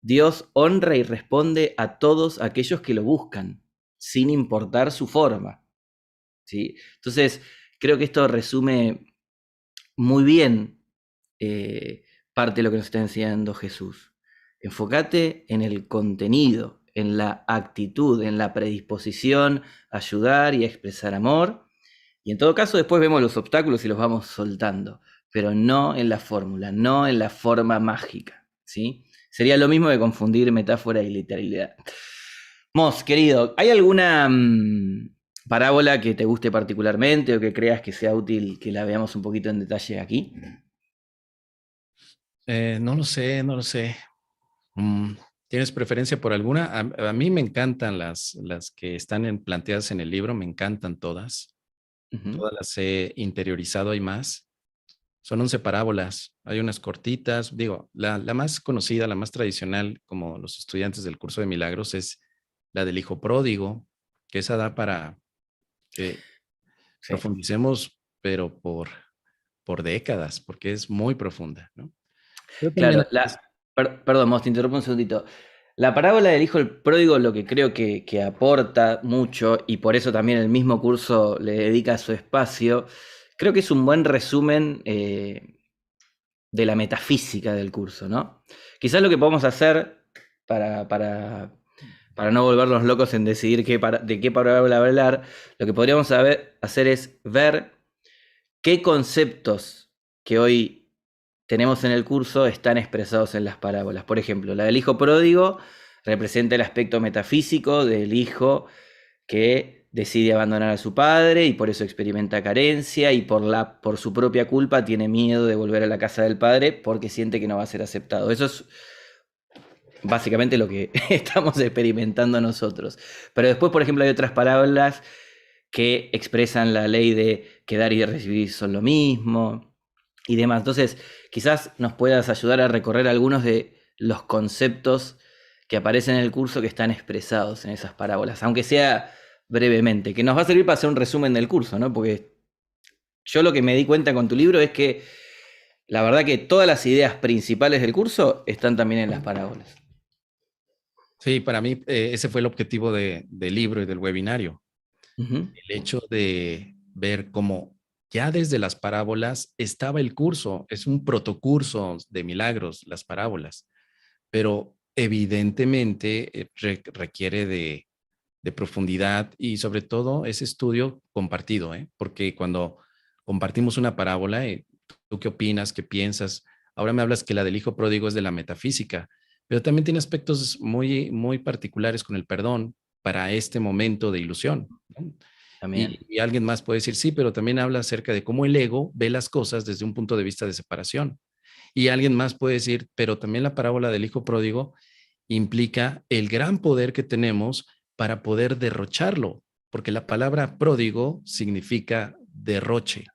A: Dios honra y responde a todos aquellos que lo buscan, sin importar su forma, ¿sí? Entonces, creo que esto resume muy bien parte de lo que nos está enseñando Jesús. Enfócate en el contenido, en la actitud, en la predisposición a ayudar y a expresar amor. Y en todo caso, después vemos los obstáculos y los vamos soltando, pero no en la fórmula, no en la forma mágica, ¿sí? Sería lo mismo que confundir metáfora y literalidad. Mos, querido, ¿hay alguna parábola que te guste particularmente o que creas que sea útil que la veamos un poquito en detalle aquí?
B: No lo sé, no lo sé. Mm, ¿Tienes preferencia por alguna? A mí me encantan las que están planteadas en el libro, me encantan todas.
A: Ujú.
B: Todas las he interiorizado, hay más. Son 11 parábolas, hay unas cortitas. Digo, la más conocida, la más tradicional, como los estudiantes del curso de milagros, es la del hijo pródigo, que esa da para que
A: Sí.
B: profundicemos, pero por décadas, porque es muy profunda, ¿no? Pero también
A: Claro, perdón, Mos, te interrumpo un segundito. La parábola del hijo del pródigo lo que creo que aporta mucho, y por eso también el mismo curso le dedica su espacio, creo que es un buen resumen de la metafísica del curso, ¿no? Quizás lo que podemos hacer para, para, para no volvernos locos en decidir de qué parábola hablar, lo que podríamos hacer es ver qué conceptos que hoy tenemos en el curso están expresados en las parábolas. Por ejemplo, la del hijo pródigo representa el aspecto metafísico del hijo que decide abandonar a su padre y por eso experimenta carencia y por su propia culpa tiene miedo de volver a la casa del padre porque siente que no va a ser aceptado. Eso es básicamente lo que estamos experimentando nosotros. Pero después, por ejemplo, hay otras parábolas que expresan la ley de que dar y recibir son lo mismo y demás. Entonces, quizás nos puedas ayudar a recorrer algunos de los conceptos que aparecen en el curso que están expresados en esas parábolas, aunque sea brevemente, que nos va a servir para hacer un resumen del curso, ¿no? Porque yo lo que me di cuenta con tu libro es que la verdad que todas las ideas principales del curso están también en las parábolas.
B: sí, para mí ese fue el objetivo del libro y del webinario.
A: Ujú.
B: El hecho de ver cómo ya desde las parábolas estaba el curso, es un protocurso de milagros, las parábolas, pero evidentemente requiere de profundidad y sobre todo ese estudio compartido, ¿eh? Porque cuando compartimos una parábola, ¿tú qué opinas? ¿Qué piensas? Ahora me hablas que la del hijo pródigo es de la metafísica, pero también tiene aspectos muy, muy particulares con el perdón para este momento de ilusión, ¿no?
A: También.
B: Y alguien más puede decir, sí, pero también habla acerca de cómo el ego ve las cosas desde un punto de vista de separación. Y alguien más puede decir, pero también la parábola del hijo pródigo implica el gran poder que tenemos para poder derrocharlo, porque la palabra pródigo significa derroche.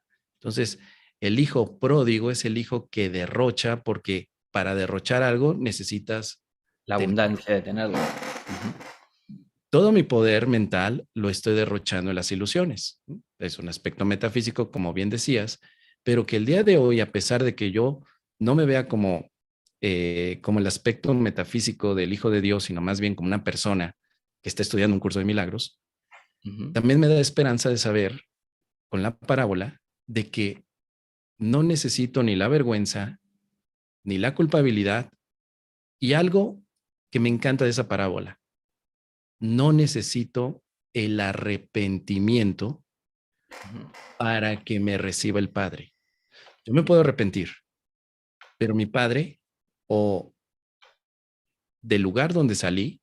B: Entonces, el hijo pródigo es el hijo que derrocha porque para derrochar algo necesitas
A: La
B: tener
A: abundancia de tenerlo. Ujú.
B: todo mi poder mental lo estoy derrochando en las ilusiones. Es un aspecto metafísico, como bien decías, pero que el día de hoy, a pesar de que yo no me vea como el aspecto metafísico del Hijo de Dios, sino más bien como una persona que está estudiando un curso de milagros,
A: Ujú.
B: también me da esperanza de saber con la parábola de que no necesito ni la vergüenza ni la culpabilidad y algo que me encanta de esa parábola, no necesito el arrepentimiento
A: Ujú.
B: para que me reciba el Padre. Yo me puedo arrepentir, pero mi Padre o del lugar donde salí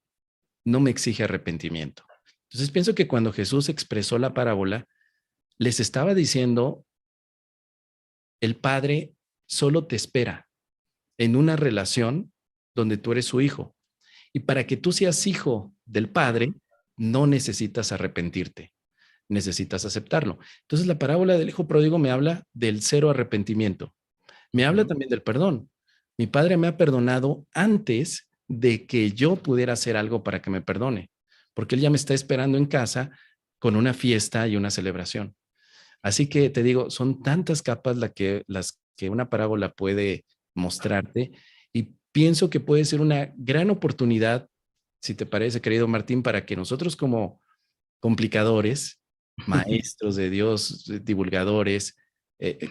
B: no me exige arrepentimiento. Entonces pienso que cuando Jesús expresó la parábola, les estaba diciendo, el Padre solo te espera en una relación donde tú eres su hijo. Y para que tú seas hijo del Padre, no necesitas arrepentirte, necesitas aceptarlo. Entonces la parábola del hijo pródigo me habla del cero arrepentimiento. Me habla también del perdón. Mi padre me ha perdonado antes de que yo pudiera hacer algo para que me perdone, porque él ya me está esperando en casa con una fiesta y una celebración. Así que te digo, son tantas capas las que una parábola puede mostrarte y pienso que puede ser una gran oportunidad, si te parece, querido Martín, para que nosotros como complicadores, maestros de Dios, divulgadores,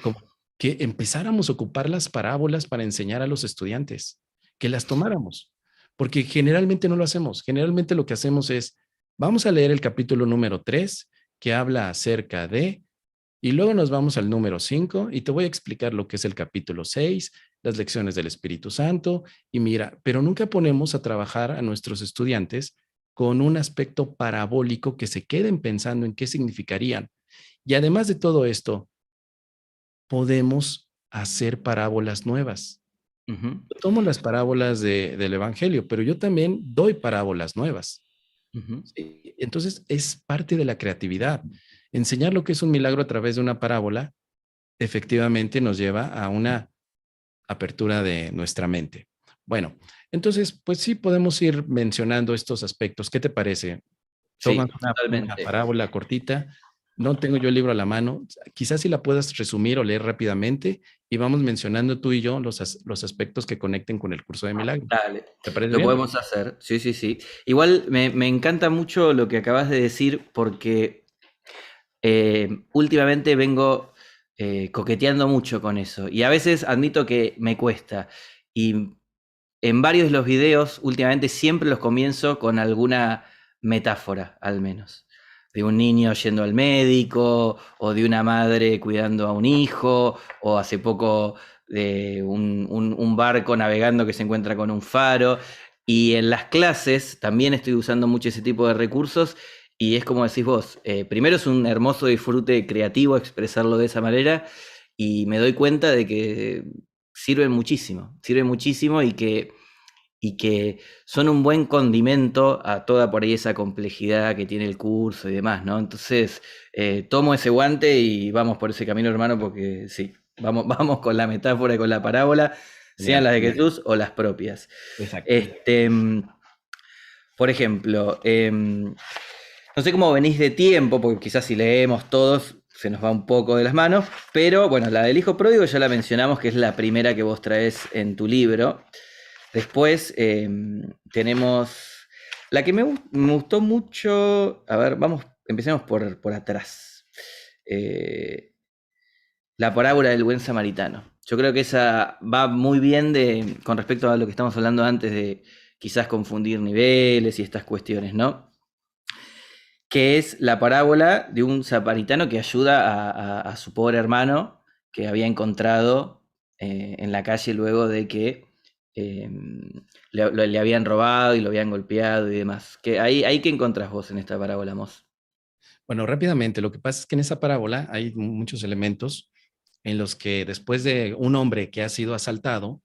B: como que empezáramos a ocupar las parábolas para enseñar a los estudiantes, que las tomáramos, porque generalmente no lo hacemos. Generalmente lo que hacemos es, vamos a leer el capítulo número 3, que habla acerca de, y luego nos vamos al número 5 y te voy a explicar lo que es el capítulo 6, las lecciones del Espíritu Santo, y mira, pero nunca ponemos a trabajar a nuestros estudiantes con un aspecto parabólico que se queden pensando en qué significarían. Y además de todo esto, podemos hacer parábolas nuevas.
A: Ujú,
B: Yo tomo las parábolas del Evangelio, pero yo también doy parábolas nuevas.
A: ujú.
B: ¿Sí? Entonces, es parte de la creatividad. Enseñar lo que es un milagro a través de una parábola efectivamente nos lleva a una apertura de nuestra mente. Bueno, entonces, pues sí podemos ir mencionando estos aspectos. ¿Qué te parece? Tomas
A: Sí,
B: una
A: totalmente.
B: parábola cortita. No tengo yo el libro a la mano. Quizás si la puedas resumir o leer rápidamente y vamos mencionando tú y yo los aspectos que conecten con el curso de milagros.
A: Dale,
B: ¿Te parece
A: lo
B: bien?
A: podemos hacer. Sí, sí, sí. Igual me encanta mucho lo que acabas de decir porque últimamente vengo coqueteando mucho con eso y a veces admito que me cuesta. Y en varios de los videos últimamente siempre los comienzo con alguna metáfora, al menos. De un niño yendo al médico, o de una madre cuidando a un hijo, o hace poco de un barco navegando que se encuentra con un faro. Y en las clases también estoy usando mucho ese tipo de recursos y es como decís vos, primero es un hermoso disfrute creativo expresarlo de esa manera y me doy cuenta de que sirven muchísimo y que son un buen condimento a toda por ahí esa complejidad que tiene el curso y demás, ¿no? Entonces, tomo ese guante y vamos por ese camino, hermano, porque sí, vamos con la metáfora y con la parábola, sean
B: Genial.
A: las de Jesús o las propias.
B: Exacto.
A: Este, por ejemplo, no sé cómo venís de tiempo, porque quizás si leemos todos se nos va un poco de las manos, pero bueno, la del hijo pródigo ya la mencionamos, que es la primera que vos traes en tu libro. Después tenemos la que me gustó mucho. A ver, empecemos por atrás. Eh, la parábola del buen samaritano. Yo creo que esa va muy bien con respecto a lo que estamos hablando antes de quizás confundir niveles y estas cuestiones, ¿no? Que es la parábola de un samaritano que ayuda a su pobre hermano que había encontrado en la calle luego de que eh, le habían robado y lo habían golpeado y demás. Ahí ¿qué encontrás vos en esta parábola, Mos?
B: Bueno, rápidamente, lo que pasa es que en esa parábola hay muchos elementos en los que después de un hombre que ha sido asaltado,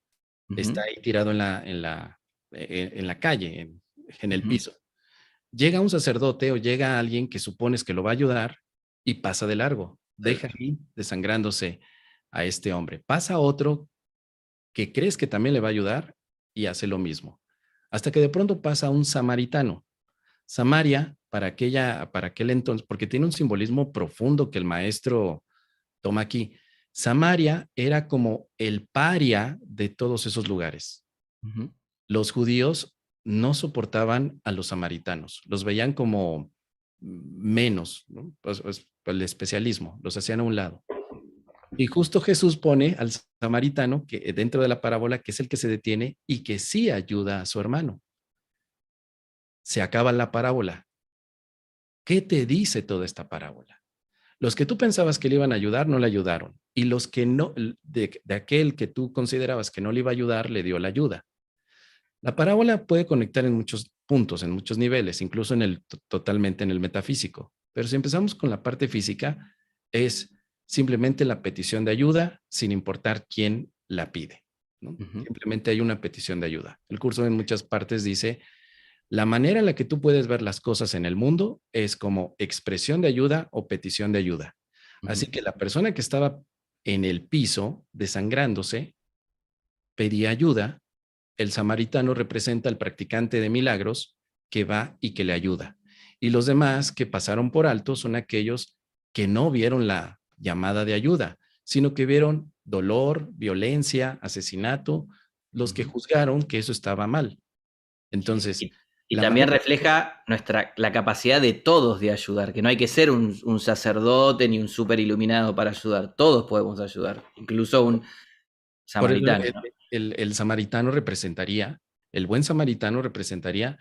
B: está
A: Ujú,
B: ahí tirado en la calle, en el
A: ujú.
B: piso. Llega un sacerdote o llega alguien que supones que lo va a ayudar y pasa de largo, deja
A: Exacto.
B: ahí desangrándose a este hombre. Pasa otro que crees que también le va a ayudar y hace lo mismo. Hasta que de pronto pasa un samaritano. Samaria, para aquel entonces, porque tiene un simbolismo profundo que el maestro toma aquí. Samaria era como el paria de todos esos lugares.
A: Ujú.
B: Los judíos no soportaban a los samaritanos, los veían como menos, ¿no? Pues, el especialismo, los hacían a un lado. Y justo Jesús pone al samaritano que dentro de la parábola, que es el que se detiene y que sí ayuda a su hermano. Se acaba la parábola. ¿Qué te dice toda esta parábola? Los que tú pensabas que le iban a ayudar, no le ayudaron. Y los que no, de aquel que tú considerabas que no le iba a ayudar, le dio la ayuda. La parábola puede conectar en muchos puntos, en muchos niveles, incluso totalmente en el metafísico. Pero si empezamos con la parte física, es simplemente la petición de ayuda sin importar quién la pide, ¿no?
A: Ujú,
B: Simplemente hay una petición de ayuda. El curso en muchas partes dice, la manera en la que tú puedes ver las cosas en el mundo es como expresión de ayuda o petición de ayuda.
A: ujú.
B: Así que la persona que estaba en el piso desangrándose pedía ayuda. El samaritano representa al practicante de milagros que va y que le ayuda. Y los demás que pasaron por alto son aquellos que no vieron la llamada de ayuda, sino que vieron dolor, violencia, asesinato, los que
A: Ujú.
B: juzgaron que eso estaba mal. Entonces,
A: Y
B: la
A: también
B: manera...
A: refleja la capacidad de todos de ayudar, que no hay que ser un sacerdote ni un súper iluminado para ayudar, todos podemos ayudar, incluso un
B: Por eso
A: samaritano, ¿no?
B: el samaritano representaría, el buen samaritano representaría,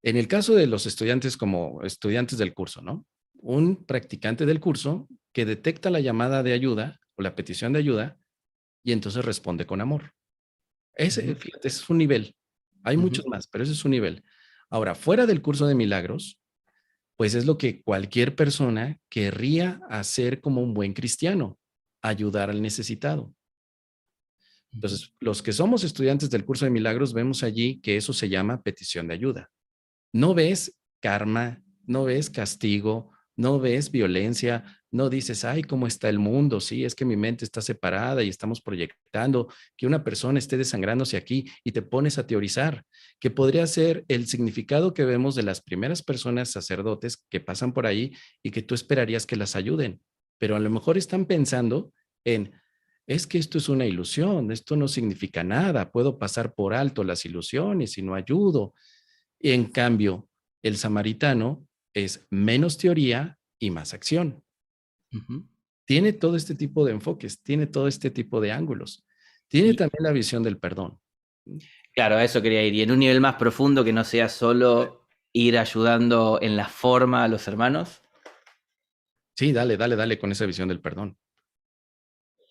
B: en el caso de los estudiantes como estudiantes del curso, ¿no? Un practicante del curso que detecta la llamada de ayuda o la petición de ayuda y entonces responde con amor. Ese,
A: Ujú,
B: fíjate, ese es un nivel. Hay
A: ujú,
B: muchos más, pero ese es un nivel. Ahora, fuera del curso de milagros, pues es lo que cualquier persona querría hacer como un buen cristiano, ayudar al necesitado.
A: ujú.
B: Entonces, los que somos estudiantes del curso de milagros vemos allí que eso se llama petición de ayuda. No ves karma, no ves castigo, no ves violencia, no dices, ay, ¿cómo está el mundo? Sí, es que mi mente está separada y estamos proyectando que una persona esté desangrándose aquí y te pones a teorizar, que podría ser el significado que vemos de las primeras personas sacerdotes que pasan por ahí y que tú esperarías que las ayuden, pero a lo mejor están pensando en, es que esto es una ilusión, esto no significa nada, puedo pasar por alto las ilusiones y no ayudo. Y en cambio, el samaritano es menos teoría y más acción.
A: Ujú.
B: Tiene todo este tipo de enfoques, tiene todo este tipo de ángulos. Tiene
A: Y
B: también la visión del perdón.
A: claro, a eso quería ir. Y en un nivel más profundo que no sea solo ir ayudando en la forma a los hermanos.
B: Sí, dale, dale, dale con esa visión del perdón.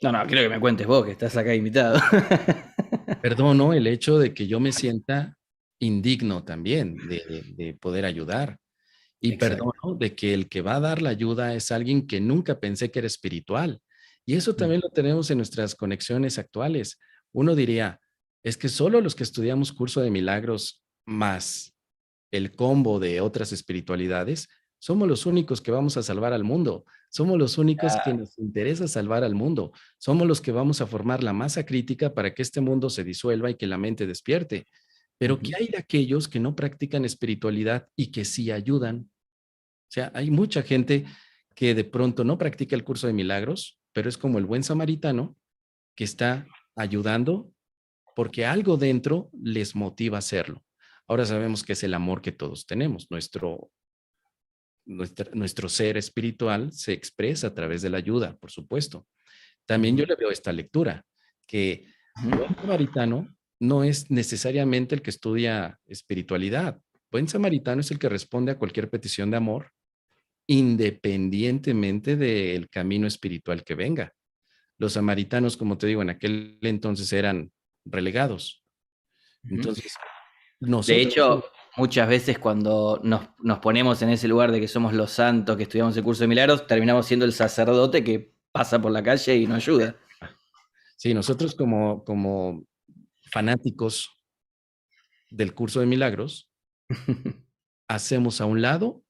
A: No, no, creo que me cuentes vos, que estás acá invitado.
B: Perdono el hecho de que yo me sienta indigno también de poder ayudar. Y perdono
A: Exacto.
B: de que el que va a dar la ayuda es alguien que nunca pensé que era espiritual. Y eso
A: Mm,
B: también lo tenemos en nuestras conexiones actuales. Uno diría, es que solo los que estudiamos curso de milagros más el combo de otras espiritualidades, somos los únicos que vamos a salvar al mundo. Somos los únicos que
A: ah,
B: nos interesa salvar al mundo. Somos los que vamos a formar la masa crítica para que este mundo se disuelva y que la mente despierte. Pero ¿qué
A: ujú.
B: hay de aquellos que no practican espiritualidad y que sí ayudan? O sea, hay mucha gente que de pronto no practica el curso de milagros, pero es como el buen samaritano que está ayudando porque algo dentro les motiva a hacerlo. Ahora sabemos que es el amor que todos tenemos. Nuestro ser espiritual se expresa a través de la ayuda, por supuesto. También yo
A: Ujú,
B: le veo esta lectura, que buen
A: ujú.
B: samaritano no es necesariamente el que estudia espiritualidad. Buen samaritano es el que responde a cualquier petición de amor independientemente del camino espiritual que venga. Los samaritanos, como te digo, en aquel entonces eran relegados.
A: Ujú.
B: Entonces,
A: De
B: nosotros,
A: hecho, muchas veces cuando nos ponemos en ese lugar de que somos los santos que estudiamos el curso de milagros, terminamos siendo el sacerdote que pasa por la calle y no ayuda.
B: sí, nosotros como fanáticos del curso de milagros, hacemos a un lado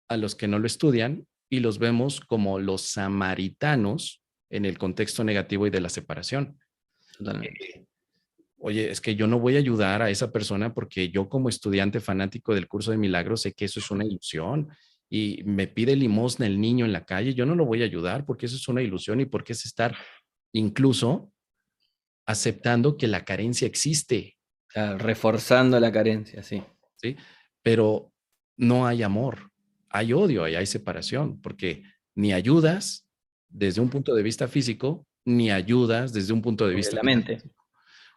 B: a los que no lo estudian y los vemos como los samaritanos en el contexto negativo y de la separación.
A: Totalmente.
B: Oye, es que yo no voy a ayudar a esa persona porque yo como estudiante fanático del curso de milagros sé que eso es una ilusión y me pide limosna el niño en la calle, yo no lo voy a ayudar porque eso es una ilusión y porque es estar incluso aceptando que la carencia existe,
A: Claro, reforzando la carencia, sí.
B: ¿sí? Pero no hay amor, hay odio y hay separación porque ni ayudas desde un punto de vista físico, ni ayudas desde un punto de
A: Desde
B: vista
A: la mente,
B: metafísico.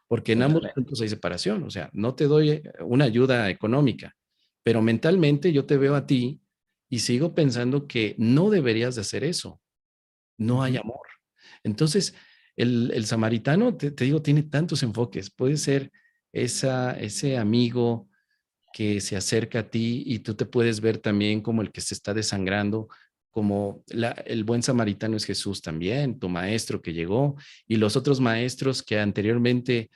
B: Porque en ambos
A: totalmente.
B: puntos hay separación, o sea, no te doy una ayuda económica, pero mentalmente yo te veo a ti y sigo pensando que no deberías de hacer eso, no hay
A: Ujú.
B: amor. Entonces, el samaritano, te digo, tiene tantos enfoques, puede ser ese amigo que se acerca a ti y tú te puedes ver también como el que se está desangrando, como el buen samaritano es Jesús también, tu maestro que llegó y los otros maestros que anteriormente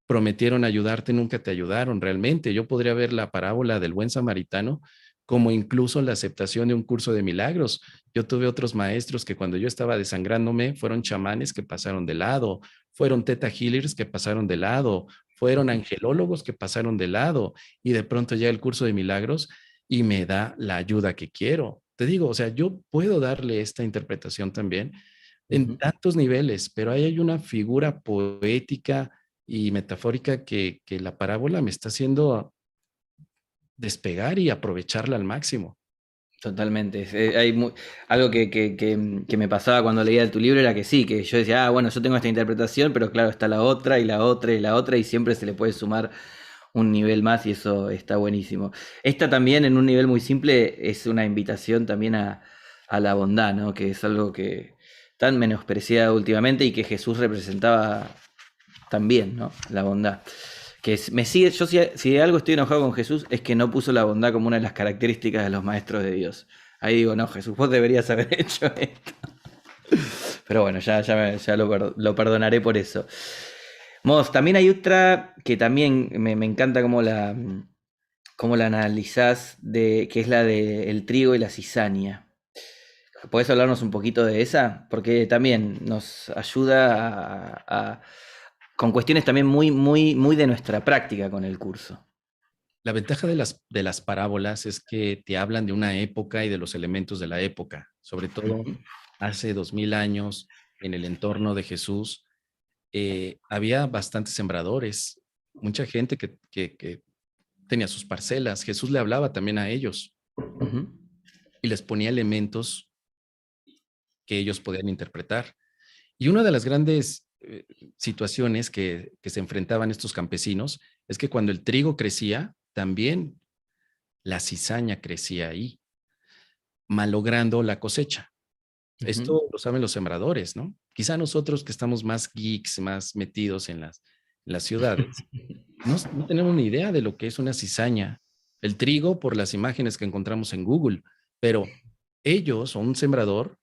B: prometieron ayudarte, nunca te ayudaron realmente. Yo podría ver la parábola del buen samaritano como incluso la aceptación de un curso de milagros. Yo tuve otros maestros que cuando yo estaba desangrándome fueron chamanes que pasaron de lado, fueron teta healers que pasaron de lado, fueron angelólogos que pasaron de lado y de pronto llega el curso de milagros y me da la ayuda que quiero. Te digo, o sea, yo puedo darle esta interpretación también en
A: Ujú.
B: tantos niveles, pero ahí hay una figura poética y metafórica que la parábola me está haciendo despegar y aprovecharla al máximo.
A: Totalmente. Algo que me pasaba cuando leía tu libro era que sí, que yo decía, ah, bueno, yo tengo esta interpretación, pero claro, está la otra y la otra y la otra, y siempre se le puede sumar un nivel más y eso está buenísimo. Esta también, en un nivel muy simple, es una invitación también a la bondad, ¿no? Que es algo que tan menospreciado últimamente y que Jesús representaba también, ¿no? La bondad. Me sigue, yo si de algo estoy enojado con Jesús es que no puso la bondad como una de las características de los maestros de Dios. Ahí digo, no, Jesús, vos deberías haber hecho esto. Pero bueno, ya lo perdonaré por eso. Mos, también hay otra que también me encanta cómo la analizás, que es la de el trigo y la cizaña. ¿Podés hablarnos un poquito de esa? Porque también nos ayuda con cuestiones también muy de nuestra práctica con el curso.
B: La ventaja de las parábolas es que te hablan de una época y de los elementos de la época, sobre todo
A: Ujú,
B: hace 2000 años en el entorno de Jesús. Había bastantes sembradores, mucha gente que tenía sus parcelas. Jesús le hablaba también a ellos
A: ujú,
B: y les ponía elementos que ellos podían interpretar. Y una de las grandes situaciones que se enfrentaban estos campesinos es que cuando el trigo crecía, también la cizaña crecía ahí, malogrando la cosecha.
A: ujú.
B: Esto lo saben los sembradores, ¿no? Quizá nosotros que estamos más geeks, más metidos en las ciudades, no tenemos ni idea de lo que es una cizaña. El trigo por las imágenes que encontramos en Google, pero ellos o un sembrador,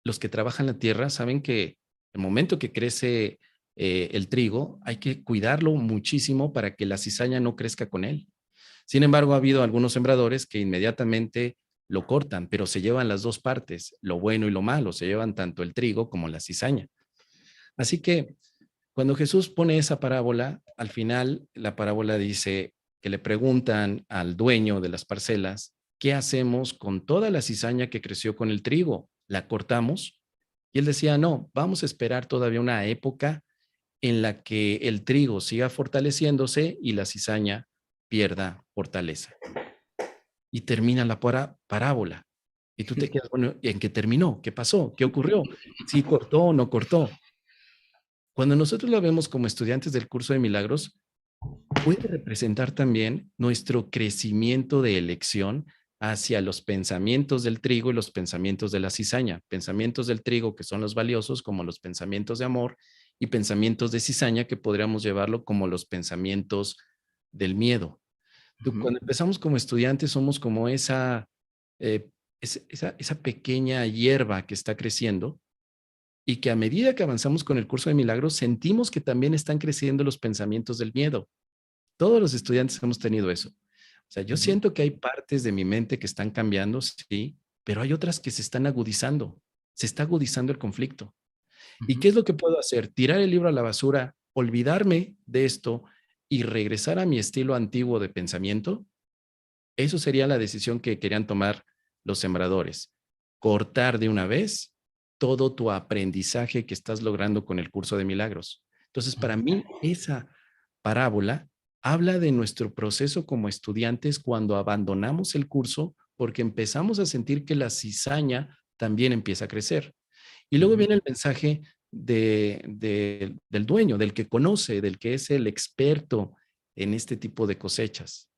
B: los que trabajan la tierra, saben que el momento que crece el trigo, hay que cuidarlo muchísimo para que la cizaña no crezca con él. Sin embargo, ha habido algunos sembradores que inmediatamente lo cortan, pero se llevan las dos partes, lo bueno y lo malo, se llevan tanto el trigo como la cizaña. Así que cuando Jesús pone esa parábola, al final la parábola dice que le preguntan al dueño de las parcelas, ¿qué hacemos con toda la cizaña que creció con el trigo? ¿La cortamos? Y él decía, no, vamos a esperar todavía una época en la que el trigo siga fortaleciéndose y la cizaña pierda fortaleza. Y termina la parábola. Y tú te quedas, bueno, ¿en qué terminó? ¿Qué pasó? ¿Qué ocurrió? ¿Sí cortó o no cortó? Cuando nosotros lo vemos como estudiantes del curso de milagros, puede representar también nuestro crecimiento de elección hacia los pensamientos del trigo y los pensamientos de la cizaña. Pensamientos del trigo que son los valiosos, como los pensamientos de amor, y pensamientos de cizaña que podríamos llevarlo como los pensamientos del miedo.
A: Ujú.
B: Cuando empezamos como estudiantes somos como eh, esa pequeña hierba que está creciendo y que a medida que avanzamos con el curso de milagros sentimos que también están creciendo los pensamientos del miedo. Todos los estudiantes hemos tenido eso. O sea, yo
A: Ujú,
B: siento que hay partes de mi mente que están cambiando, sí, pero hay otras que se están agudizando. Se está agudizando el conflicto. ¿Y
A: ujú,
B: qué es lo que puedo hacer? Tirar el libro a la basura, olvidarme de esto y regresar a mi estilo antiguo de pensamiento. Eso sería la decisión que querían tomar los sembradores. Cortar de una vez todo tu aprendizaje que estás logrando con el curso de milagros. Entonces, para mí, esa parábola habla de nuestro proceso como estudiantes cuando abandonamos el curso porque empezamos a sentir que la cizaña también empieza a crecer. Y luego
A: ujú.
B: viene el mensaje del dueño, del que conoce, del que es el experto en este tipo de cosechas.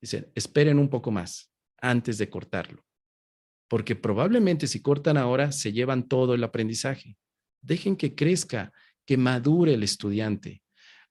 B: Dice, esperen un poco más antes de cortarlo, porque probablemente si cortan ahora se llevan todo el aprendizaje. Dejen que crezca, que madure el estudiante.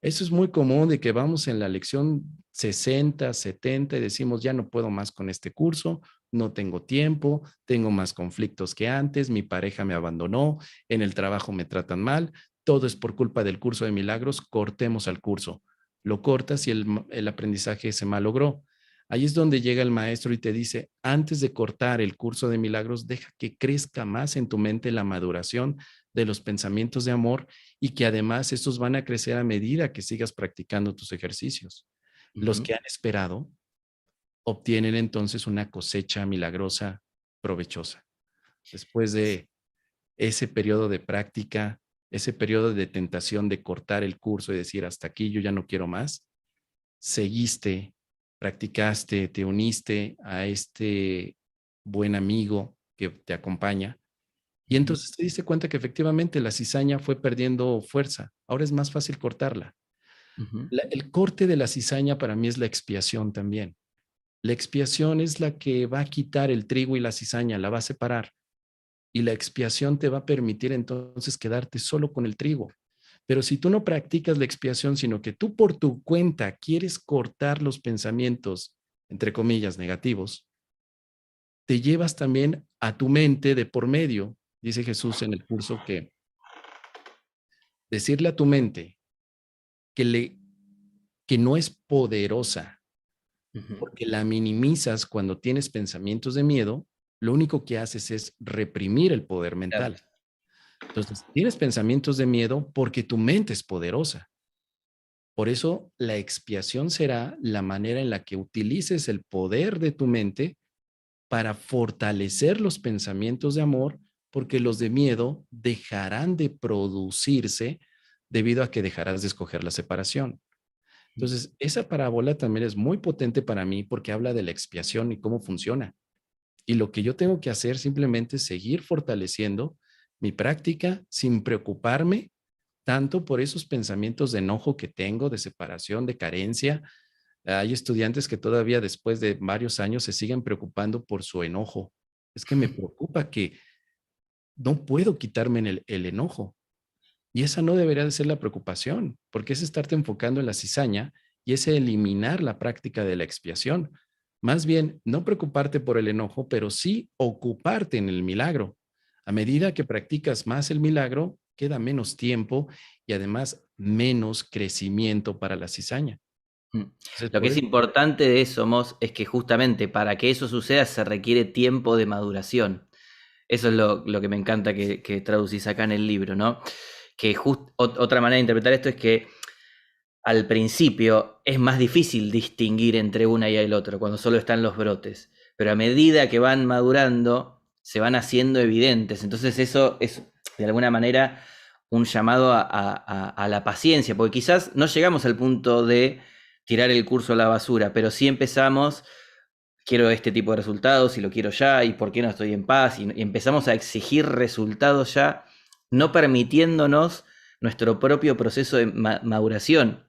B: Eso es muy común de que vamos en la lección 60, 70 y decimos, ya no puedo más con este curso, no tengo tiempo, tengo más conflictos que antes, mi pareja me abandonó, en el trabajo me tratan mal, todo es por culpa del curso de milagros, cortemos al curso. Lo cortas y el aprendizaje se malogró. Ahí es donde llega el maestro y te dice, antes de cortar el curso de milagros, deja que crezca más en tu mente la maduración de los pensamientos de amor y que además estos van a crecer a medida que sigas practicando tus ejercicios. Los
A: Ujú,
B: que han esperado obtienen entonces una cosecha milagrosa, provechosa. Después de ese periodo de práctica, ese periodo de tentación de cortar el curso y decir, hasta aquí yo ya no quiero más, seguiste, practicaste, te uniste a este buen amigo que te acompaña y
A: ujú,
B: entonces te diste cuenta que efectivamente la cizaña fue perdiendo fuerza. Ahora es más fácil cortarla.
A: ujú,
B: El corte de la cizaña para mí es la expiación también. La expiación es la que va a quitar el trigo y la cizaña, la va a separar. Y la expiación te va a permitir entonces quedarte solo con el trigo. Pero si tú no practicas la expiación, sino que tú por tu cuenta quieres cortar los pensamientos, entre comillas, negativos, te llevas también a tu mente de por medio. Dice Jesús en el curso que decirle a tu mente que, que no es poderosa
A: ujú.
B: porque la minimizas cuando tienes pensamientos de miedo, lo único que haces es reprimir el poder
A: Claro.
B: mental. Entonces, tienes pensamientos de miedo porque tu mente es poderosa. Por eso, la expiación será la manera en la que utilices el poder de tu mente para fortalecer los pensamientos de amor, porque los de miedo dejarán de producirse debido a que dejarás de escoger la separación. Entonces, esa parábola también es muy potente para mí porque habla de la expiación y cómo funciona. Y lo que yo tengo que hacer simplemente es seguir fortaleciendo mi práctica sin preocuparme tanto por esos pensamientos de enojo que tengo, de separación, de carencia. Hay estudiantes que todavía después de varios años se siguen preocupando por su enojo. Es que me preocupa que no puedo quitarme en el enojo. Y esa no debería de ser la preocupación, porque es estarte enfocando en la cizaña y es eliminar la práctica de la expiación. Más bien, no preocuparte por el enojo, pero sí ocuparte en el milagro. A medida que practicas más el milagro, queda menos tiempo y además menos crecimiento para la cizaña.
A: Mm.
B: Entonces,
A: Lo que
B: por
A: es
B: eso,
A: importante de eso, Mos, es que justamente para que eso suceda se requiere tiempo de maduración. Eso es lo que me encanta que traducís acá en el libro, ¿no? Que otra manera de interpretar esto es que al principio es más difícil distinguir entre una y el otro, cuando solo están los brotes. Pero a medida que van madurando, se van haciendo evidentes. Entonces eso es, de alguna manera, un llamado a la paciencia, porque quizás no llegamos al punto de tirar el curso a la basura, pero sí empezamos, quiero este tipo de resultados y lo quiero ya, y por qué no estoy en paz, y empezamos a exigir resultados ya, no permitiéndonos nuestro propio proceso de maduración,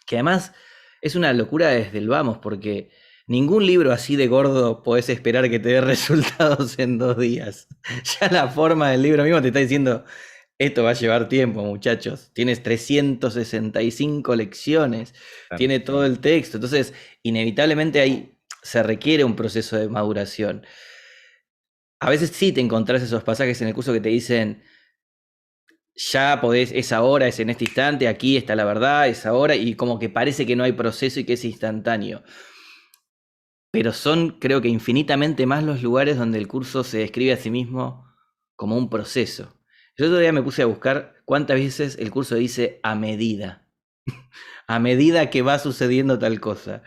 A: que además es una locura desde el vamos, porque ningún libro así de gordo podés esperar que te dé resultados en 2 días. Ya la forma del libro mismo te está diciendo, esto va a llevar tiempo, muchachos. Tienes 365 lecciones,
B: claro,
A: tiene todo el texto, entonces inevitablemente ahí se requiere un proceso de maduración. A veces sí te encontrás esos pasajes en el curso que te dicen, ya podés, es ahora, es en este instante, aquí está la verdad, es ahora, y como que parece que no hay proceso y que es instantáneo. Pero son, creo que infinitamente más los lugares donde el curso se describe a sí mismo como un proceso. Yo otro día me puse a buscar cuántas veces el curso dice a medida que va sucediendo tal cosa.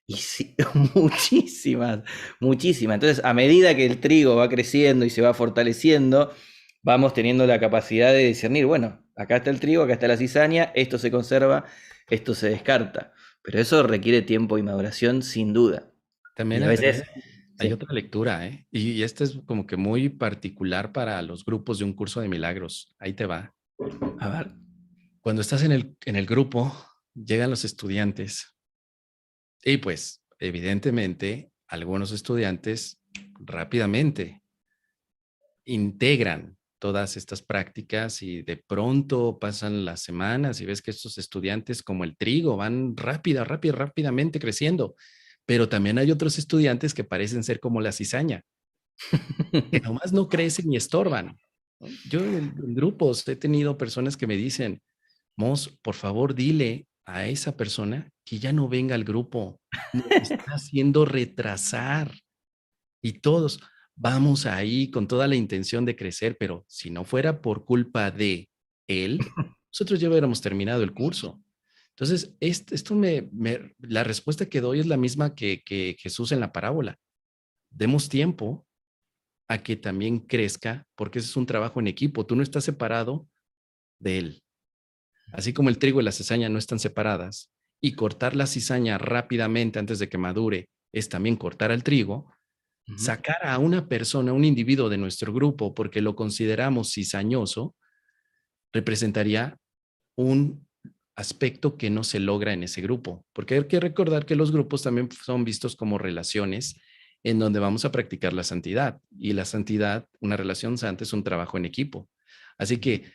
A: Y sí, muchísimas, muchísimas. Entonces, a medida que el trigo va creciendo y se va fortaleciendo, vamos teniendo la capacidad de discernir, bueno, acá está el trigo, acá está la cizaña, esto se conserva, esto se descarta. Pero eso requiere tiempo y maduración sin duda. Y
B: también
A: a veces,
B: hay
A: sí,
B: otra lectura, ¿eh? Y esta es como que muy particular para los grupos de un curso de milagros. Ahí te va.
A: a ver.
B: Cuando estás en el grupo, llegan los estudiantes y pues evidentemente algunos estudiantes rápidamente integran. todas estas prácticas y de pronto pasan las semanas y ves que estos estudiantes como el trigo van rápidamente creciendo, pero también hay otros estudiantes que parecen ser como la cizaña, que nomás no crecen y estorban, ¿no? Yo en grupos he tenido personas que me dicen, Mos, por favor, dile a esa persona que ya no venga al grupo, nos está haciendo retrasar. Y todos vamos ahí con toda la intención de crecer, pero si no fuera por culpa de él, nosotros ya hubiéramos terminado el curso. Entonces, la respuesta que doy es la misma que Jesús en la parábola. Demos tiempo a que también crezca, porque ese es un trabajo en equipo. Tú no estás separado de él. Así como el trigo y la cizaña no están separadas, y cortar la cizaña rápidamente antes de que madure es también cortar al trigo.
A: Ujú.
B: Sacar a una persona, un individuo de nuestro grupo, porque lo consideramos cizañoso, representaría un aspecto que no se logra en ese grupo, porque hay que recordar que los grupos también son vistos como relaciones en donde vamos a practicar la santidad, y la santidad, una relación santa, es un trabajo en equipo. Así que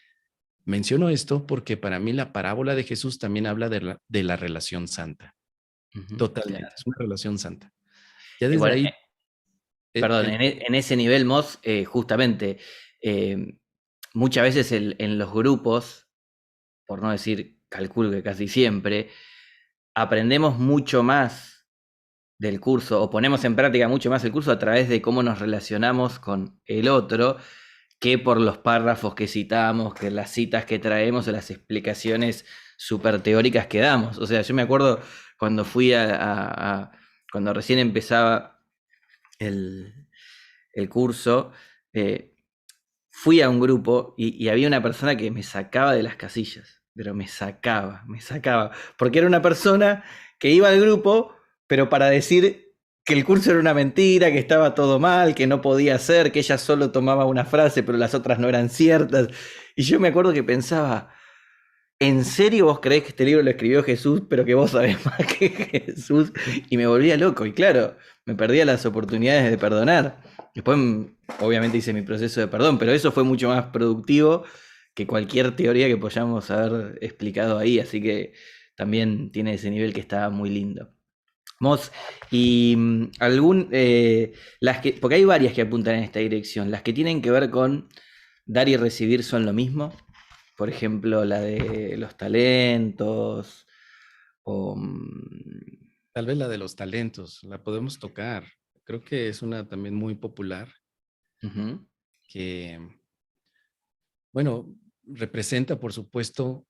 B: menciono esto porque para mí la parábola de Jesús también habla de la relación santa.
A: Ujú.
B: Totalmente, es una relación santa. Ya
A: Y
B: desde
A: bueno,
B: ahí,
A: perdón,
B: el,
A: en ese nivel, Moss, justamente, eh, muchas veces en los grupos, por no decir calculo que casi siempre, aprendemos mucho más del curso o ponemos en práctica mucho más el curso a través de cómo nos relacionamos con el otro que por los párrafos que citamos, que las citas que traemos o las explicaciones súper teóricas que damos. O sea, yo me acuerdo cuando cuando recién empezaba el, el curso, eh, fui a un grupo y había una persona que me sacaba de las casillas, pero me sacaba, porque era una persona que iba al grupo, pero para decir que el curso era una mentira, que estaba todo mal, que no podía ser, que ella solo tomaba una frase, pero las otras no eran ciertas. Y yo me acuerdo que pensaba, ¿en serio vos creés que este libro lo escribió Jesús, pero que vos sabés más que Jesús? Y me volvía loco. Y claro, me perdía las oportunidades de perdonar. Después, obviamente, hice mi proceso de perdón, pero eso fue mucho más productivo que cualquier teoría que podamos haber explicado ahí. Así que también tiene ese nivel que está muy lindo. Mos, y porque hay varias que apuntan en esta dirección, las que tienen que ver con dar y recibir son lo mismo. Por ejemplo, la de los talentos, o
B: tal vez la de los talentos, la podemos tocar. Creo que es una también muy popular
A: ujú,
B: que, bueno, representa, por supuesto,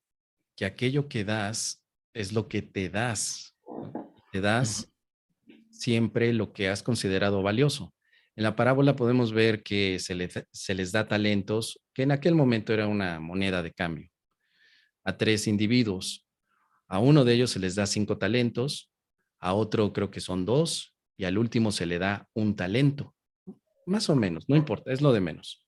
B: que aquello que das es lo que te das, ¿no? Te
A: ujú,
B: das siempre lo que has considerado valioso. En la parábola podemos ver que se les da talentos, que en aquel momento era una moneda de cambio, a 3 individuos. A uno de ellos se les da 5 talentos, a otro creo que son 2, y al último se le da un talento. Más o menos, no importa, es lo de menos.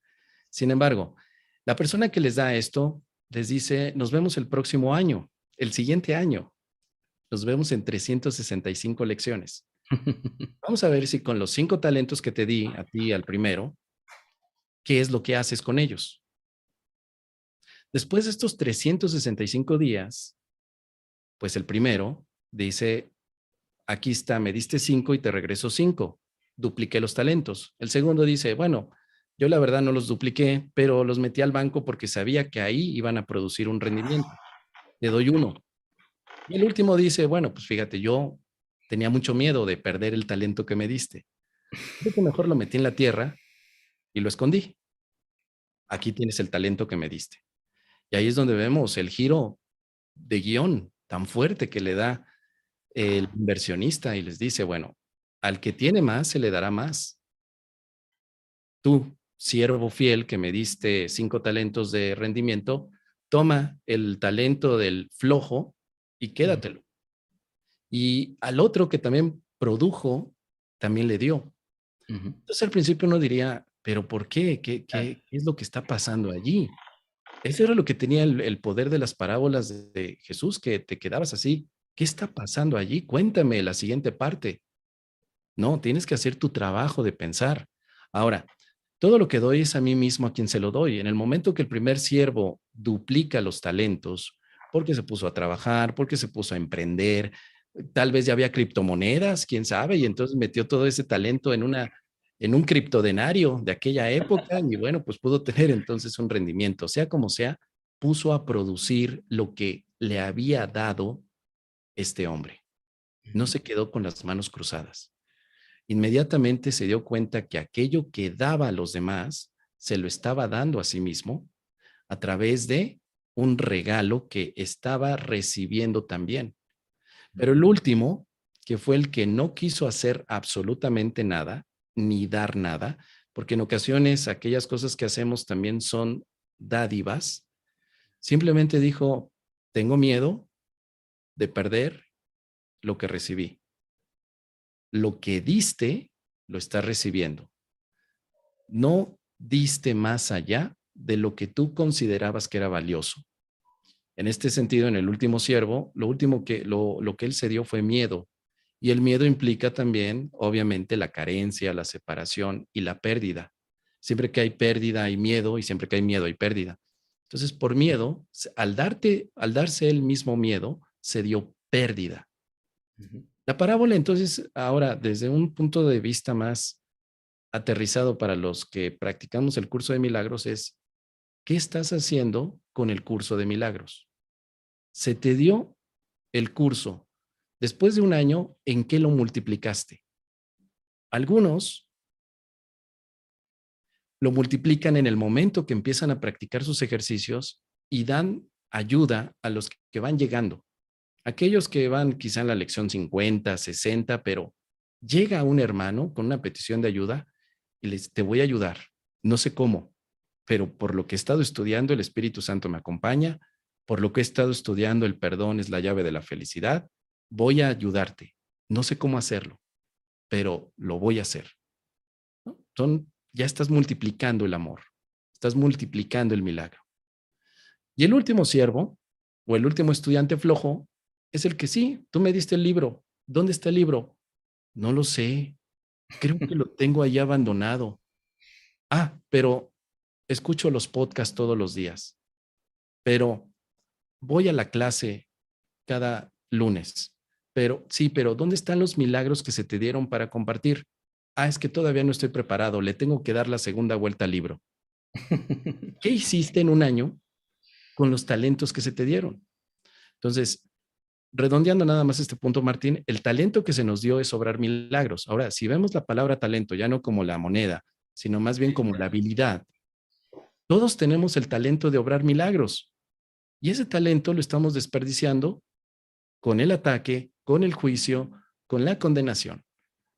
B: Sin embargo, la persona que les da esto les dice, nos vemos el próximo año, el siguiente año, nos vemos en 365 lecciones. Vamos a ver si con los 5 talentos que te di a ti al primero, ¿qué es lo que haces con ellos? Después de estos 365 días, pues el primero dice, aquí está, me diste 5 y te regreso 5. Dupliqué los talentos. El segundo dice, bueno, yo la verdad no los dupliqué, pero los metí al banco porque sabía que ahí iban a producir un rendimiento. Te doy 1. Y el último dice, bueno, pues fíjate, yo tenía mucho miedo de perder el talento que me diste. Creo que mejor lo metí en la tierra y lo escondí. Aquí tienes el talento que me diste. Y ahí es donde vemos el giro de guión tan fuerte que le da el inversionista y les dice, bueno, al que tiene más se le dará más. Tú, siervo fiel que me diste 5 talentos de rendimiento, toma el talento del flojo y quédatelo. Y al otro que también produjo, también le dio.
A: ujú.
B: Entonces al principio uno diría, pero ¿por qué? ¿Qué es lo que está pasando allí? Eso era lo que tenía el poder de las parábolas de Jesús, que te quedabas así. ¿Qué está pasando allí? Cuéntame la siguiente parte. No, tienes que hacer tu trabajo de pensar. Ahora, Todo lo que doy es a mí mismo a quien se lo doy. En el momento que el primer siervo duplica los talentos, porque se puso a trabajar, porque se puso a emprender, tal vez ya había criptomonedas, quién sabe, y entonces metió todo ese talento en un criptodenario de aquella época y bueno, pues pudo tener entonces un rendimiento. Sea como sea, puso a producir lo que le había dado este hombre. No se quedó con las manos cruzadas. Inmediatamente se dio cuenta que aquello que daba a los demás se lo estaba dando a sí mismo a través de un regalo que estaba recibiendo también. Pero el último, que fue el que no quiso hacer absolutamente nada, ni dar nada, porque en ocasiones aquellas cosas que hacemos también son dádivas, simplemente dijo, tengo miedo de perder lo que recibí. Lo que diste, lo estás recibiendo. No diste más allá de lo que tú considerabas que era valioso. En este sentido, en el último siervo, lo que él se dio fue miedo. Y el miedo implica también, obviamente, la carencia, la separación y la pérdida. Siempre que hay pérdida hay miedo y siempre que hay miedo hay pérdida. Entonces, por miedo, al darse el mismo miedo, se dio pérdida. La parábola, entonces, ahora, desde un punto de vista más aterrizado para los que practicamos el curso de milagros, es, ¿qué estás haciendo con el curso de milagros? Se te dio el curso. Después de un año, ¿en qué lo multiplicaste? Algunos lo multiplican en el momento que empiezan a practicar sus ejercicios y dan ayuda a los que van llegando. Aquellos que van quizá en la lección 50, 60, pero llega un hermano con una petición de ayuda y les, te voy a ayudar. No sé cómo, pero por lo que he estado estudiando, el Espíritu Santo me acompaña, por lo que he estado estudiando, el perdón es la llave de la felicidad, voy a ayudarte. No sé cómo hacerlo, pero lo voy a hacer. ¿No? Ya estás multiplicando el amor, estás multiplicando el milagro. Y el último siervo o el último estudiante flojo es el que sí, tú me diste el libro. ¿Dónde está el libro? No lo sé. Creo que lo tengo ahí abandonado. Ah, pero escucho los podcasts todos los días, pero voy a la clase cada lunes. Pero sí, pero ¿dónde están los milagros que se te dieron para compartir? Ah, es que todavía no estoy preparado, le tengo que dar la segunda vuelta al libro. ¿Qué hiciste en un año con los talentos que se te dieron? Entonces, redondeando nada más este punto, Martín, el talento que se nos dio es obrar milagros. Ahora, si vemos la palabra talento ya no como la moneda, sino más bien como la habilidad, todos tenemos el talento de obrar milagros y ese talento lo estamos desperdiciando con el ataque, con el juicio, con la condenación.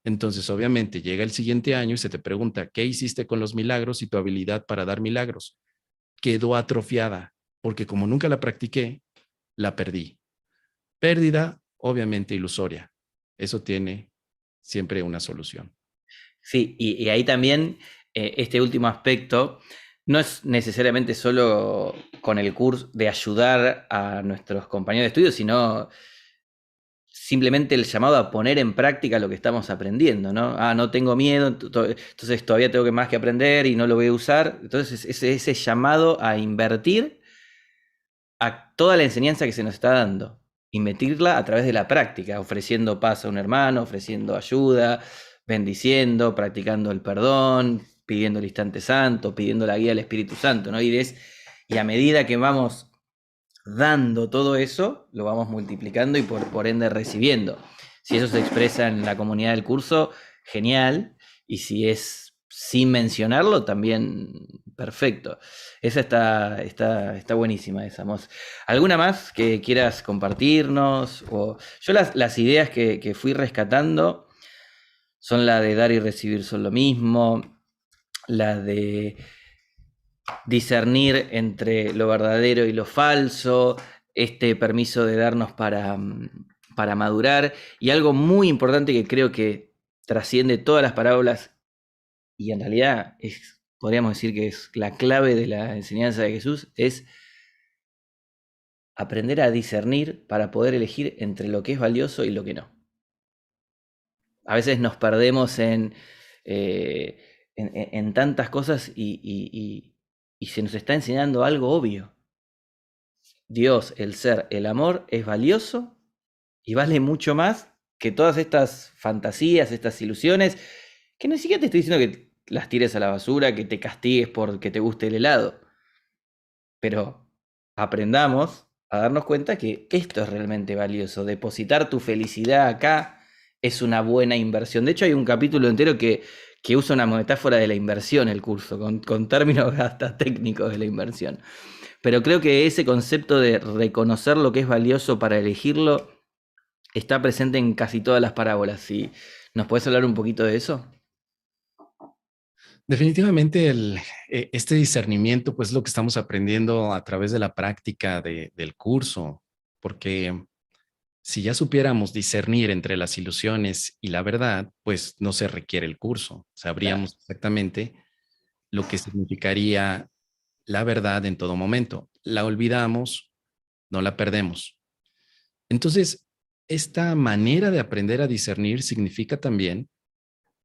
B: Entonces, obviamente, llega el siguiente año y se te pregunta, ¿qué hiciste con los milagros y tu habilidad para dar milagros? Quedó atrofiada, porque como nunca la practiqué, la perdí. Pérdida, obviamente, ilusoria. Eso tiene siempre una solución.
A: Sí, y ahí también este último aspecto no es necesariamente solo con el curso de ayudar a nuestros compañeros de estudio, sino simplemente el llamado a poner en práctica lo que estamos aprendiendo, ¿no? Ah, no tengo miedo, entonces todavía tengo más que aprender y no lo voy a usar. Entonces ese llamado a invertir a toda la enseñanza que se nos está dando, invertirla a través de la práctica, ofreciendo paz a un hermano, ofreciendo ayuda, bendiciendo, practicando el perdón, pidiendo el instante santo, pidiendo la guía del Espíritu Santo, ¿no? Y a medida que vamos dando todo eso, lo vamos multiplicando y por ende recibiendo. Si eso se expresa en la comunidad del curso, genial. Y si es sin mencionarlo, también perfecto. Esa está buenísima, esa, Mos. ¿Alguna más que quieras compartirnos? Yo las ideas que fui rescatando son la de dar y recibir son lo mismo, la de discernir entre lo verdadero y lo falso, este permiso de darnos para madurar, y algo muy importante que creo que trasciende todas las parábolas y en realidad podríamos decir que es la clave de la enseñanza de Jesús, es aprender a discernir para poder elegir entre lo que es valioso y lo que no. A veces nos perdemos eh, en tantas cosas y se nos está enseñando algo obvio. Dios, el ser, el amor es valioso y vale mucho más que todas estas fantasías, estas ilusiones, que ni siquiera te estoy diciendo que las tires a la basura, que te castigues porque te guste el helado, pero aprendamos a darnos cuenta que esto es realmente valioso. Depositar tu felicidad acá es una buena inversión. De hecho, hay un capítulo entero que usa una metáfora de la inversión, el curso, con términos hasta técnicos de la inversión. Pero creo que ese concepto de reconocer lo que es valioso para elegirlo está presente en casi todas las parábolas. ¿Sí? ¿Nos puedes hablar un poquito de eso?
B: Definitivamente este discernimiento, pues, es lo que estamos aprendiendo a través de la práctica del curso, porque si ya supiéramos discernir entre las ilusiones y la verdad, pues no se requiere el curso.
A: Claro.
B: Sabríamos exactamente lo que significaría la verdad en todo momento. La olvidamos, no la perdemos. Entonces, esta manera de aprender a discernir significa también,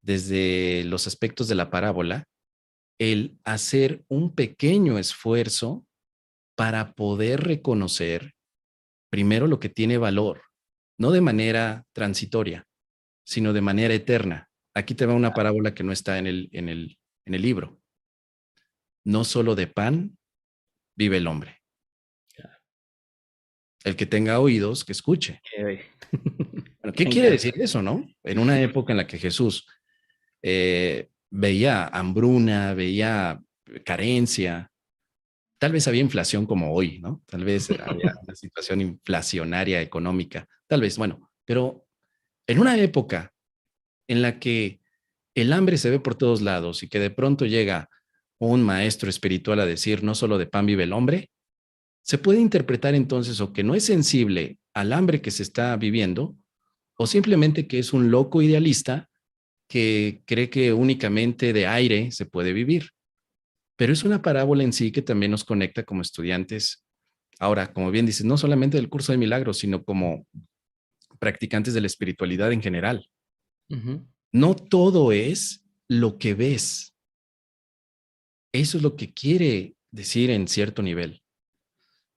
B: desde los aspectos de la parábola, el hacer un pequeño esfuerzo para poder reconocer primero lo que tiene valor, no de manera transitoria, sino de manera eterna. Aquí te va una parábola que no está en el libro. No solo de pan vive el hombre. El que tenga oídos, que escuche.
A: Eh,
B: Bueno, ¿qué
A: Me
B: quiere
A: encanta.
B: decir eso, no? En una época en la que Jesús veía hambruna, veía carencia, tal vez había inflación como hoy, ¿no? Tal vez había una situación inflacionaria económica, tal vez, bueno, pero en una época en la que el hambre se ve por todos lados y que de pronto llega un maestro espiritual a decir, no solo de pan vive el hombre, se puede interpretar entonces o que no es sensible al hambre que se está viviendo, o simplemente que es un loco idealista que cree que únicamente de aire se puede vivir. Pero es una parábola en sí que también nos conecta como estudiantes. Ahora, como bien dices, no solamente del curso de milagros, sino como practicantes de la espiritualidad en general.
A: Ujú.
B: No todo es lo que ves. Eso es lo que quiere decir en cierto nivel.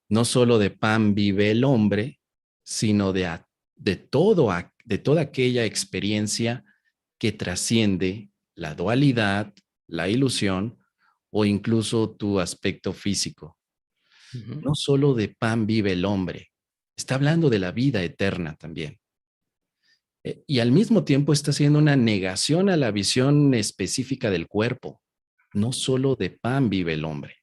B: No solo de pan vive el hombre, sino de toda aquella experiencia que trasciende la dualidad, la ilusión o incluso tu aspecto físico.
A: Ujú.
B: No solo de pan vive el hombre, está hablando de la vida eterna también. Y al mismo tiempo está haciendo una negación a la visión específica del cuerpo. No solo de pan vive el hombre.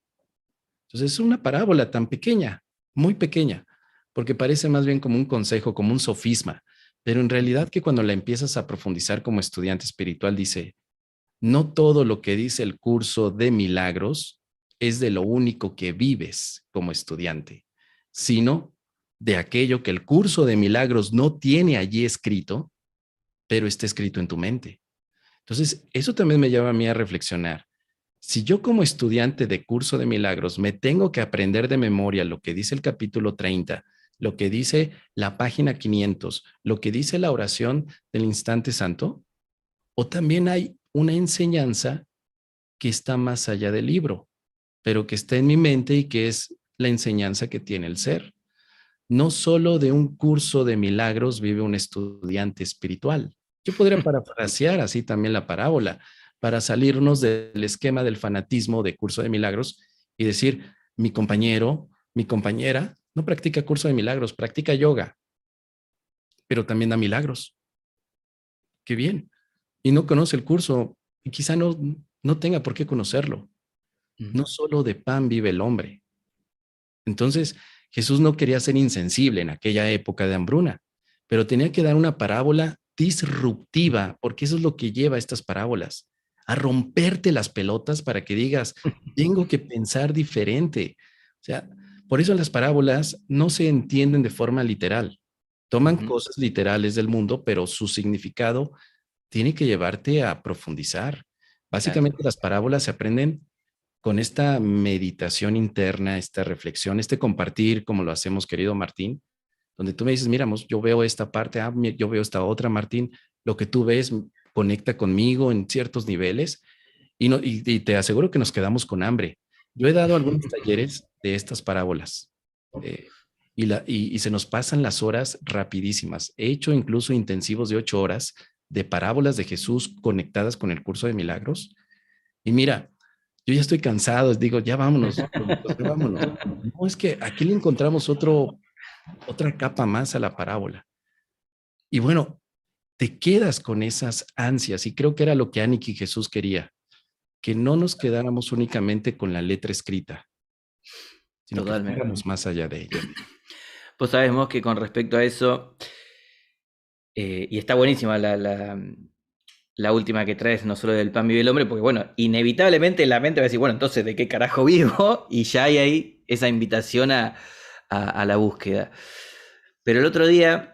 B: Entonces es una parábola tan pequeña, muy pequeña, porque parece más bien como un consejo, como un sofisma, pero en realidad que cuando la empiezas a profundizar como estudiante espiritual dice, no todo lo que dice el curso de milagros es de lo único que vives como estudiante, sino de aquello que el curso de milagros no tiene allí escrito, pero está escrito en tu mente. Entonces, eso también me lleva a mí a reflexionar. Si yo como estudiante de curso de milagros me tengo que aprender de memoria lo que dice el capítulo 30, lo que dice la página 500, lo que dice la oración del instante santo, o también hay una enseñanza que está más allá del libro, pero que está en mi mente y que es la enseñanza que tiene el ser. No solo de un curso de milagros vive un estudiante espiritual. Yo podría parafrasear así también la parábola para salirnos del esquema del fanatismo de curso de milagros y decir, mi compañero, mi compañera no practica curso de milagros, practica yoga, pero también da milagros. Qué bien. Y no conoce el curso y quizá no tenga por qué conocerlo. No
A: Ujú.
B: solo de pan vive el hombre. Entonces, Jesús no quería ser insensible en aquella época de hambruna, pero tenía que dar una parábola disruptiva, porque eso es lo que lleva a estas parábolas, a romperte las pelotas para que digas, tengo que pensar diferente. O sea, por eso las parábolas no se entienden de forma literal. Toman
A: Ujú.
B: cosas literales del mundo, pero su significado tiene que llevarte a profundizar.
A: Claro.
B: Básicamente las parábolas se aprenden con esta meditación interna, esta reflexión, este compartir, como lo hacemos, querido Martín, donde tú me dices, mira, yo veo esta parte, yo veo esta otra, Martín, lo que tú ves conecta conmigo en ciertos niveles Y te aseguro que nos quedamos con hambre. Yo he dado algunos talleres de estas parábolas eh, y se nos pasan las horas rapidísimas. He hecho incluso intensivos de 8 horas de parábolas de Jesús conectadas con el curso de milagros. Y mira, yo ya estoy cansado, digo, ya vámonos, ya vámonos. No, es que aquí le encontramos otra capa más a la parábola. Y bueno, te quedas con esas ansias y creo que era lo que Aniki y Jesús quería, que no nos quedáramos únicamente con la letra escrita, sino que
A: Totalmente.
B: fuéramos más allá de ella.
A: Pues sabemos que con respecto a eso, y está buenísima la última que traes, no solo del pan vive el hombre, porque bueno, inevitablemente la mente va a decir, bueno, entonces, ¿de qué carajo vivo? Y ya hay ahí esa invitación a la búsqueda. Pero el otro día,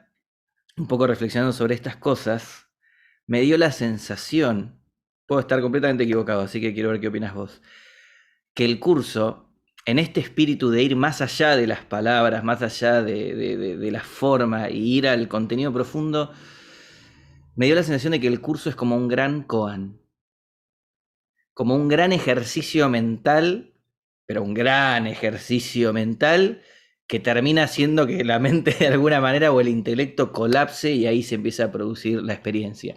A: un poco reflexionando sobre estas cosas, me dio la sensación, puedo estar completamente equivocado, así que quiero ver qué opinas vos, que el curso, en este espíritu de ir más allá de las palabras, más allá de la forma y ir al contenido profundo, me dio la sensación de que el curso es como un gran koan, como un gran ejercicio mental, pero un gran ejercicio mental que termina haciendo que la mente de alguna manera o el intelecto colapse y ahí se empieza a producir la experiencia.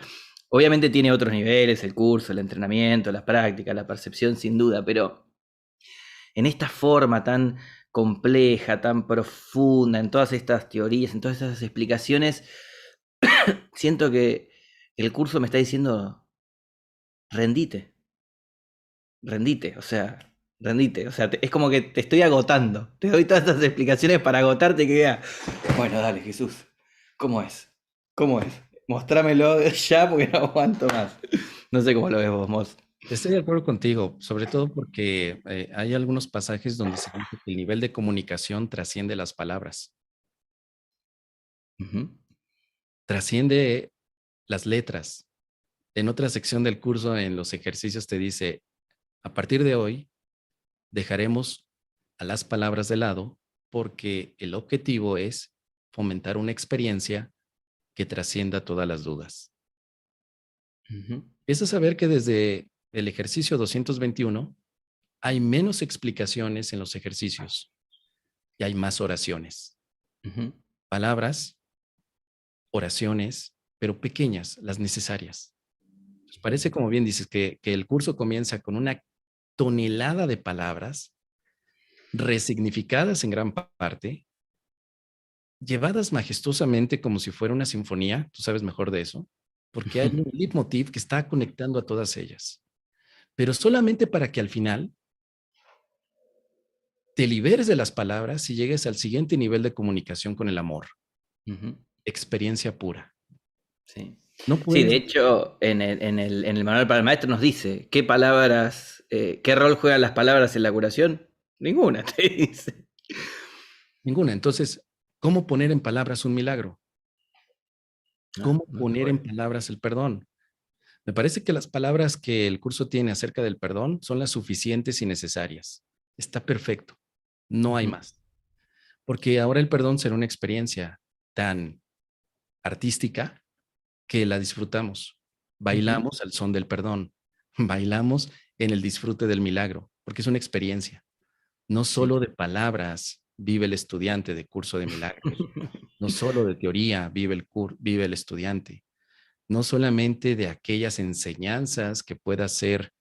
A: Obviamente tiene otros niveles, el curso, el entrenamiento, la práctica, la percepción sin duda, pero en esta forma tan compleja, tan profunda, en todas estas teorías, en todas estas explicaciones, siento que el curso me está diciendo, rendite, rendite, o sea, rendite, o sea, es como que te estoy agotando, te doy todas estas explicaciones para agotarte y que diga, bueno, dale Jesús, ¿cómo es? ¿Cómo es? Mostrámelo ya porque no aguanto más. No sé cómo lo ves vos, Mos.
B: Estoy de acuerdo contigo, sobre todo porque hay algunos pasajes donde se dice que el nivel de comunicación trasciende las palabras,
A: Ujú.
B: trasciende las letras. En otra sección del curso, en los ejercicios, te dice, a partir de hoy, dejaremos a las palabras de lado porque el objetivo es fomentar una experiencia que trascienda todas las dudas.
A: Ujú.
B: Es a saber que desde el ejercicio 221 hay menos explicaciones en los ejercicios y hay más oraciones.
A: Ujú.
B: Palabras, oraciones, pero pequeñas, las necesarias. Pues parece, como bien dices, que el curso comienza con una tonelada de palabras resignificadas en gran parte, llevadas majestuosamente como si fuera una sinfonía, tú sabes mejor de eso, porque hay un leitmotiv que está conectando a todas ellas, pero solamente para que al final te liberes de las palabras y llegues al siguiente nivel de comunicación con el amor,
A: Ujú.
B: experiencia pura.
A: Sí.
B: No
A: Sí, de
B: puedes,
A: hecho, en el manual para el maestro nos dice qué palabras, qué rol juegan las palabras en la curación. Ninguna, te dice.
B: ninguna. Entonces, ¿cómo poner en palabras un milagro?
A: No,
B: ¿Cómo
A: no se
B: poner
A: puede.
B: en palabras el perdón? Me parece que las palabras que el curso tiene acerca del perdón son las suficientes y necesarias. Está perfecto. No hay
A: Ujú.
B: más. Porque ahora el perdón será una experiencia tan artística que la disfrutamos.
A: Ujú.
B: Bailamos al son del perdón. Bailamos en el disfrute del milagro, porque es una experiencia. No
A: Sí.
B: solo de palabras vive el estudiante de curso de milagros. No solo de teoría vive el estudiante. No solamente de aquellas enseñanzas que puedan ser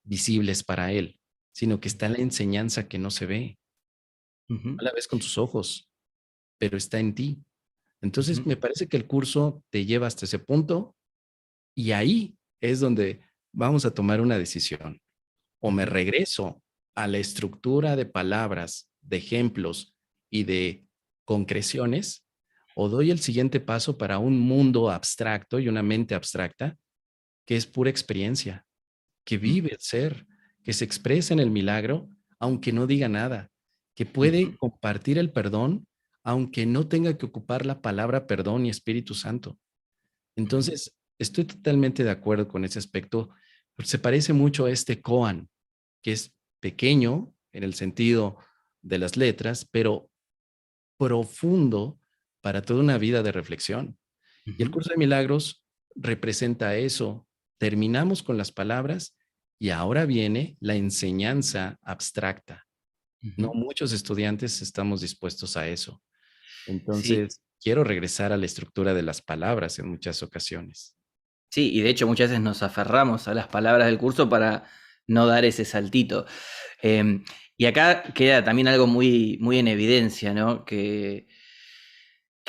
B: visibles para él, sino que está la enseñanza que no se ve.
A: Ujú.
B: No la ves con tus ojos, pero está en ti. Entonces,
A: Ujú.
B: me parece que el curso te lleva hasta ese punto y ahí es donde vamos a tomar una decisión. O me
A: Ujú.
B: regreso a la estructura de palabras, de ejemplos y de concreciones, o doy el siguiente paso para un mundo abstracto y una mente abstracta que es pura experiencia, que
A: Ujú.
B: vive el ser, que se expresa en el milagro, aunque no diga nada, que
A: Ujú.
B: puede compartir el perdón, aunque no tenga que ocupar la palabra perdón y Espíritu Santo.
A: Ujú.
B: Entonces, estoy totalmente de acuerdo con ese aspecto. Pues se parece mucho a este koan, que es pequeño en el sentido de las letras, pero profundo para toda una vida de reflexión. Y el
A: Ujú.
B: curso de milagros representa eso. Terminamos con las palabras Y ahora viene la enseñanza abstracta. No
A: Ujú.
B: muchos estudiantes estamos dispuestos a eso.
A: Sí,
B: Entonces, quiero regresar a la estructura de las palabras en muchas ocasiones.
A: sí, y de hecho muchas veces nos aferramos a las palabras del curso para no dar ese saltito. Eh, y acá queda también algo muy, muy en evidencia, ¿no? Que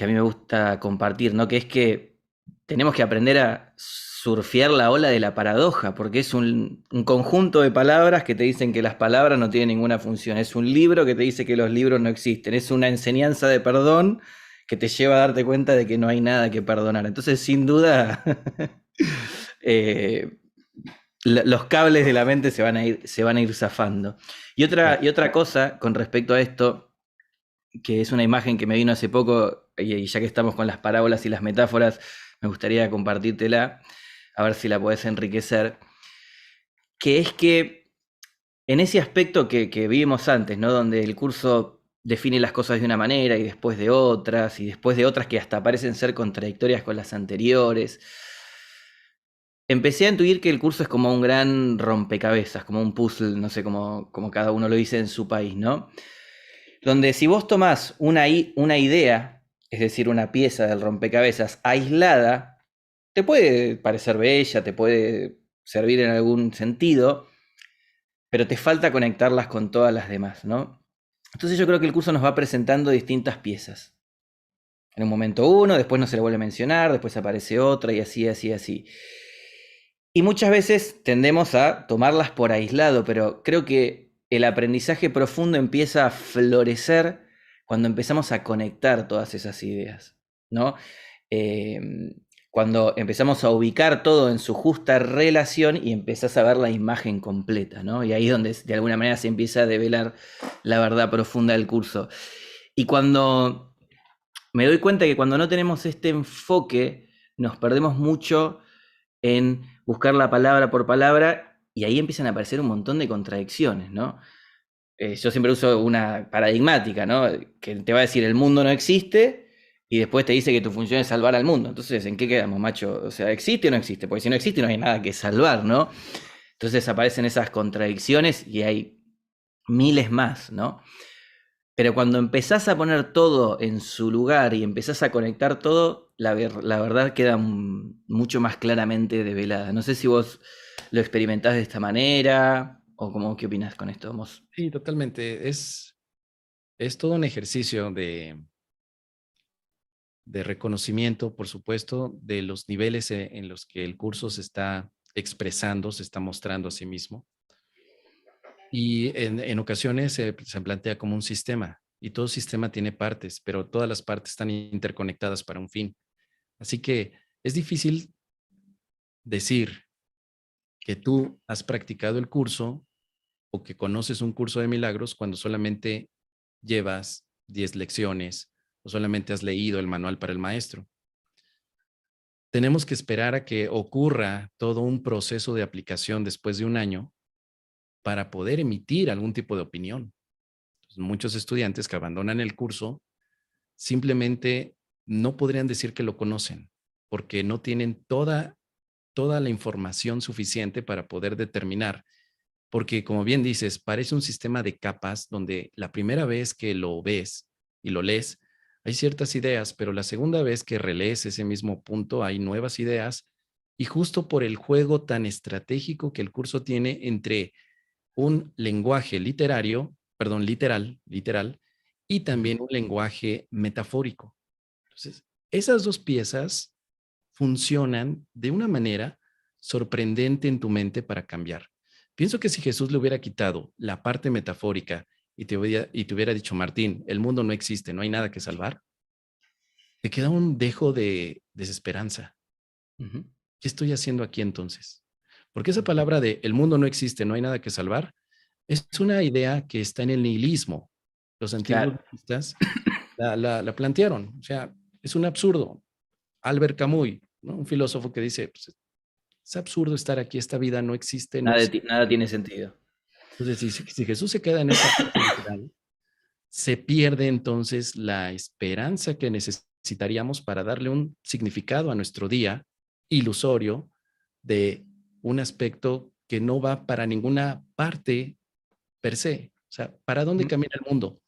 A: a mí me gusta compartir, ¿no? Que es que tenemos que aprender a surfear la ola de la paradoja, porque es un conjunto de palabras que te dicen que las palabras no tienen ninguna función. Es un libro que te dice que los libros no existen. Es una enseñanza de perdón que te lleva a darte cuenta de que no hay nada que perdonar. Entonces, sin duda, eh, los cables de la mente se van a ir zafando.
B: Claro.
A: Y otra cosa con respecto a esto, que es una imagen que me vino hace poco, y ya que estamos con las parábolas y las metáforas, me gustaría compartírtela, a ver si la podés enriquecer, que es que en ese aspecto que vimos antes, ¿no? Donde el curso define las cosas de una manera y después de otras que hasta parecen ser contradictorias con las anteriores. Empecé a intuir que el curso es como un gran rompecabezas, como un puzzle, no sé cómo cada uno lo dice en su país, ¿no? Donde si vos tomás una idea, es decir, una pieza del rompecabezas aislada, te puede parecer bella, te puede servir en algún sentido, pero te falta conectarlas con todas las demás, ¿no? Entonces yo creo que el curso nos va presentando distintas piezas. En un momento uno, después no se le vuelve a mencionar, después aparece otra y así, así, así. Y muchas veces tendemos a tomarlas por aislado, pero creo que el aprendizaje profundo empieza a florecer cuando empezamos a conectar todas esas ideas, ¿no? Eh, Cuando empezamos a ubicar todo en su justa relación y empezás a ver la imagen completa, ¿no? Y ahí es donde de alguna manera se empieza a develar la verdad profunda del curso. Y cuando me doy cuenta que cuando no tenemos este enfoque, nos perdemos mucho en buscar la palabra por palabra y ahí empiezan a aparecer un montón de contradicciones, ¿no? Yo siempre uso una paradigmática, ¿no? Que te va a decir el mundo no existe y después te dice que tu función es salvar al mundo. Entonces, ¿en qué quedamos, macho? O sea, ¿existe o no existe? Porque si no existe no hay nada que salvar, ¿no? Entonces aparecen esas contradicciones y hay miles más, ¿no? Pero cuando empezás a poner todo en su lugar y empezás a conectar todo, la verdad queda mucho más claramente develada. No sé si vos lo experimentás de esta manera o cómo, qué opinás con esto, Mos.
B: Sí, totalmente. Es todo un ejercicio de reconocimiento, por supuesto, de los niveles en los que el curso se está expresando, se está mostrando a sí mismo. Y en ocasiones se plantea como un sistema, y todo sistema tiene partes, pero todas las partes están interconectadas para un fin. Así que es difícil decir que tú has practicado el curso o que conoces un curso de milagros cuando solamente llevas 10 lecciones o solamente has leído el manual para el maestro. Tenemos que esperar a que ocurra todo un proceso de aplicación después de un año para poder emitir algún tipo de opinión. Entonces, muchos estudiantes que abandonan el curso simplemente no podrían decir que lo conocen porque no tienen toda la información suficiente para poder determinar. Porque, como bien dices, parece un sistema de capas donde la primera vez que lo ves y lo lees, hay ciertas ideas, pero la segunda vez que relees ese mismo punto, hay nuevas ideas. Y justo por el juego tan estratégico que el curso tiene entre un lenguaje literario, perdón, literal, y también un lenguaje metafórico. Entonces, esas dos piezas funcionan de una manera sorprendente en tu mente para cambiar. Pienso que si Jesús le hubiera quitado la parte metafórica y te hubiera dicho, Martín, el mundo no existe, no hay nada que salvar, te queda un dejo de desesperanza.
A: Ujú.
B: ¿Qué estoy haciendo aquí entonces? Porque esa palabra de el mundo no existe, no hay nada que salvar, es una idea que está en el nihilismo. Los antiguos
A: Claro.
B: nihilistas la plantearon. O sea, es un absurdo. Albert Camus, ¿no? Un filósofo que dice, pues, es absurdo estar aquí, esta vida no existe, no
A: Nada,
B: existe.
A: nada tiene sentido.
B: Entonces, si Jesús se queda en esa parte literal, se pierde entonces la esperanza que necesitaríamos para darle un significado a nuestro día ilusorio de un aspecto que no va para ninguna parte per se. O sea, ¿para dónde
A: Ujú,
B: camina el mundo?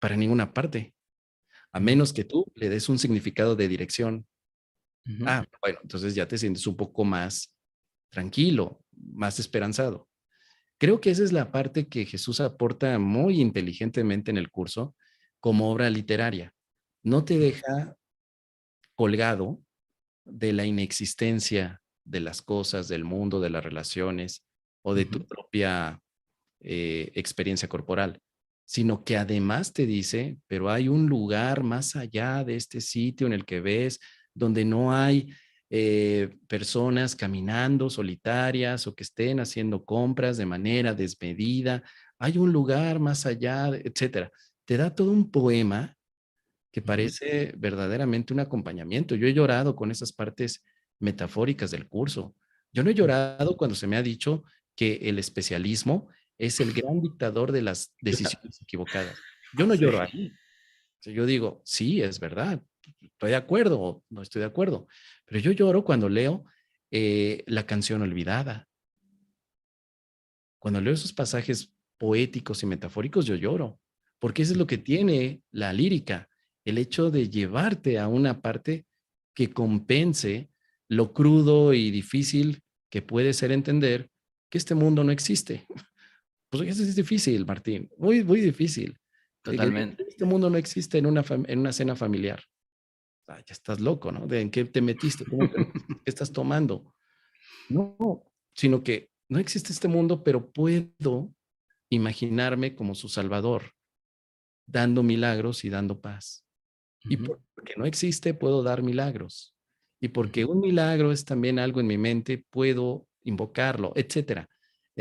B: Para ninguna parte, a
A: ujú,
B: menos que tú le des un significado de dirección.
A: ujú.
B: Ah, bueno, entonces ya te sientes un poco más tranquilo, más esperanzado. Creo que esa es la parte que Jesús aporta muy inteligentemente en el curso como obra literaria. No te deja colgado de la inexistencia de las cosas, del mundo, de las relaciones o de tu
A: Ujú.
B: propia experiencia corporal, sino que además te dice, pero hay un lugar más allá de este sitio en el que ves, donde no hay personas caminando solitarias o que estén haciendo compras de manera desmedida. Hay un lugar más allá, etcétera. Te da todo un poema que
A: Ujú.
B: parece verdaderamente un acompañamiento. Yo he llorado con esas partes metafóricas del curso. Yo no he llorado cuando se me ha dicho que el especialismo es el gran dictador de las decisiones equivocadas. Yo no
A: Sí,
B: lloro ahí. O sea, yo digo, sí, es verdad, estoy de acuerdo o no estoy de acuerdo, pero yo lloro cuando leo La canción olvidada. Cuando leo esos pasajes poéticos y metafóricos, yo lloro, porque eso es lo que tiene la lírica, el hecho de llevarte a una parte que compense lo crudo y difícil que puede ser entender que este mundo no existe. Pues eso es difícil, Martín, muy, muy difícil. Que
A: totalmente.
B: este mundo no existe en una cena familiar. Ah, ya estás loco, ¿no? ¿De en qué te metiste? ¿Cómo te metiste? ¿Qué estás tomando? No, sino que no existe este mundo, pero puedo imaginarme como su salvador, dando milagros y dando paz. Y
A: Ujú,
B: porque no existe, puedo dar milagros. Y porque
A: ujú,
B: un milagro es también algo en mi mente, puedo invocarlo, etcétera.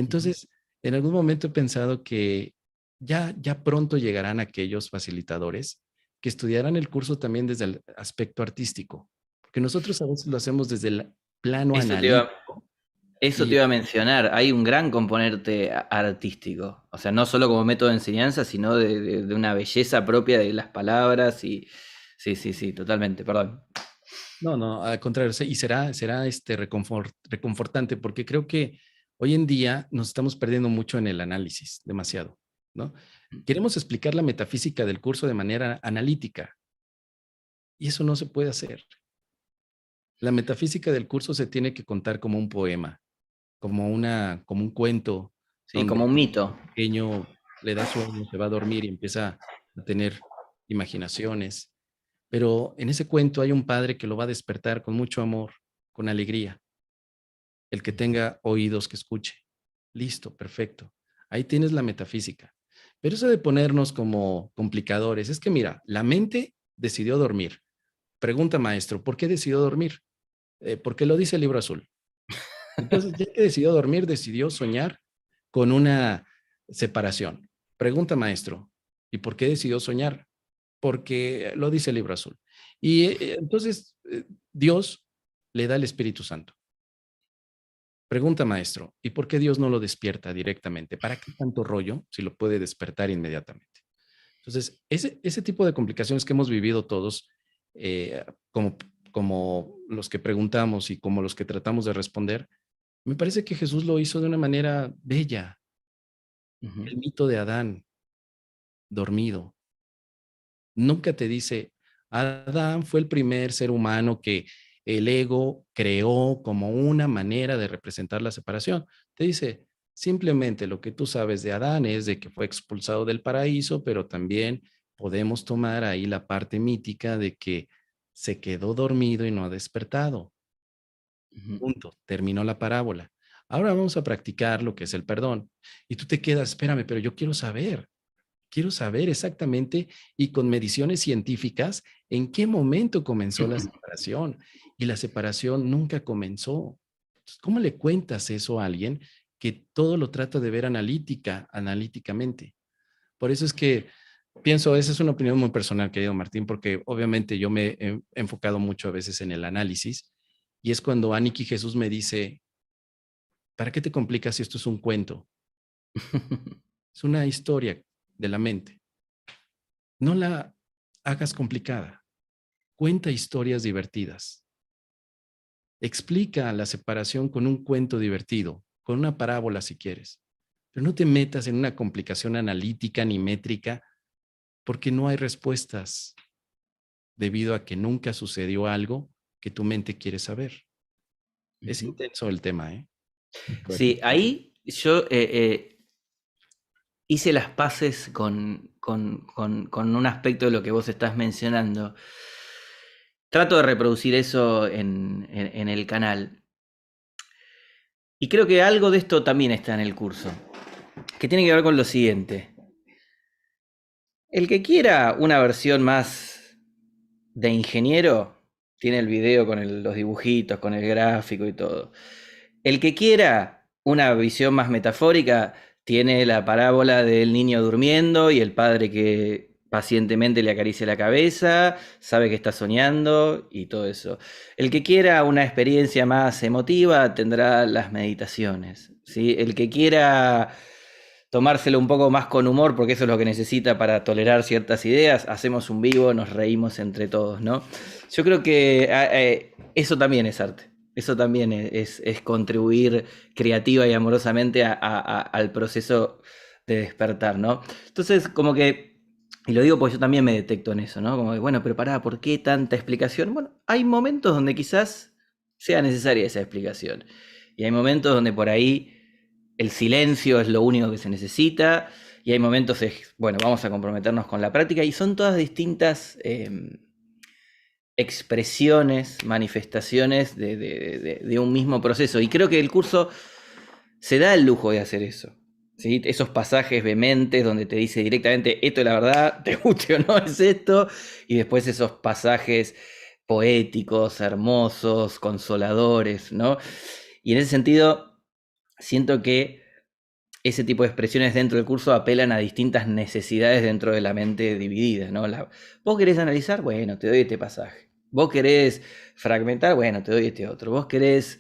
A: ujú.
B: Entonces, en algún momento he pensado que ya pronto llegarán aquellos facilitadores que estudiarán el curso también desde el aspecto artístico, porque nosotros a veces lo hacemos desde el plano
A: Eso te iba,
B: analítico
A: eso te
B: y
A: iba a mencionar. Hay un gran componente artístico. O sea, no solo como método de enseñanza, sino de una belleza propia de las palabras y. Sí, sí, sí, totalmente, perdón.
B: no, al contrario, y será reconfortante porque creo que hoy en día nos estamos perdiendo mucho en el análisis, demasiado, ¿no? Queremos explicar la metafísica del curso de manera analítica y eso no se puede hacer. La metafísica del curso se tiene que contar como un poema, como un cuento
A: Sí,
B: donde
A: como un mito.
B: el pequeño le da sueño, se va a dormir y empieza a tener imaginaciones. Pero en ese cuento hay un padre que lo va a despertar con mucho amor, con alegría. El que tenga oídos que escuche. Listo, perfecto. Ahí tienes la metafísica. Pero eso de ponernos como complicadores, es que mira, la mente decidió dormir. Pregunta, maestro, ¿por qué decidió dormir? Porque lo dice el libro azul. Entonces, ya que decidió dormir, decidió soñar con una separación. Pregunta, maestro, ¿y por qué decidió soñar? Porque lo dice el libro azul. Y entonces, Dios le da el Espíritu Santo. Pregunta, maestro, ¿y por qué Dios no lo despierta directamente? ¿Para qué tanto rollo si lo puede despertar inmediatamente? Entonces, ese tipo de complicaciones que hemos vivido todos, eh, como, como los que preguntamos y como los que tratamos de responder, me parece que Jesús lo hizo de una manera bella.
A: Ujú,
B: El mito de Adán dormido. Nunca te dice, Adán fue el primer ser humano que el ego creó como una manera de representar la separación. Te dice, simplemente lo que tú sabes de Adán es de que fue expulsado del paraíso, pero también podemos tomar ahí la parte mítica de que se quedó dormido y no ha despertado.
A: ujú.
B: Punto. Terminó la parábola. Ahora vamos a practicar lo que es el perdón. Y tú te quedas, espérame, pero yo quiero saber exactamente y con mediciones científicas en qué momento comenzó la separación. Y la separación nunca comenzó. Entonces, ¿cómo le cuentas eso a alguien que todo lo trata de ver analíticamente? Por eso es que pienso, esa es una opinión muy personal, querido Martín, porque obviamente yo me he enfocado mucho a veces en el análisis y es cuando Aniki Jesús me dice, ¿para qué te complicas si esto es un cuento? Es una historia de la mente. No la hagas complicada. Cuenta historias divertidas. Explica la separación con un cuento divertido, con una parábola si quieres, pero no te metas en una complicación analítica ni métrica porque no hay respuestas debido a que nunca sucedió algo que tu mente quiere saber. Es
A: Ujú.
B: intenso el tema, ¿eh?
A: Sí, ahí yo hice las paces con un aspecto de lo que vos estás mencionando. Trato de reproducir eso en el canal. Y creo que algo de esto también está en el curso, que tiene que ver con lo siguiente. El que quiera una versión más de ingeniero, tiene el video con los dibujitos, con el gráfico y todo. El que quiera una visión más metafórica, tiene la parábola del niño durmiendo y el padre que pacientemente le acaricia la cabeza, sabe que está soñando y todo eso. El que quiera una experiencia más emotiva tendrá las meditaciones, ¿sí? El que quiera tomárselo un poco más con humor, porque eso es lo que necesita para tolerar ciertas ideas, hacemos un vivo, nos reímos entre todos, ¿no? Yo creo que eso también es arte. Eso también es contribuir creativa y amorosamente al proceso de despertar, ¿no? Entonces, como que, y lo digo porque yo también me detecto en eso, ¿no? Como que, bueno, pero pará, ¿por qué tanta explicación? Bueno, hay momentos donde quizás sea necesaria esa explicación. Y hay momentos donde por ahí el silencio es lo único que se necesita. Y hay momentos, bueno, vamos a comprometernos con la práctica. Y son todas distintas expresiones, manifestaciones de un mismo proceso. Y creo que el curso se da el lujo de hacer eso. ¿Sí? Esos pasajes vehementes donde te dice directamente, esto es la verdad, te guste o no es esto. Y después esos pasajes poéticos, hermosos, consoladores, ¿no? Y en ese sentido, siento que ese tipo de expresiones dentro del curso apelan a distintas necesidades dentro de la mente dividida, ¿no? Vos querés analizar, bueno, te doy este pasaje. Vos querés fragmentar, bueno, te doy este otro. Vos querés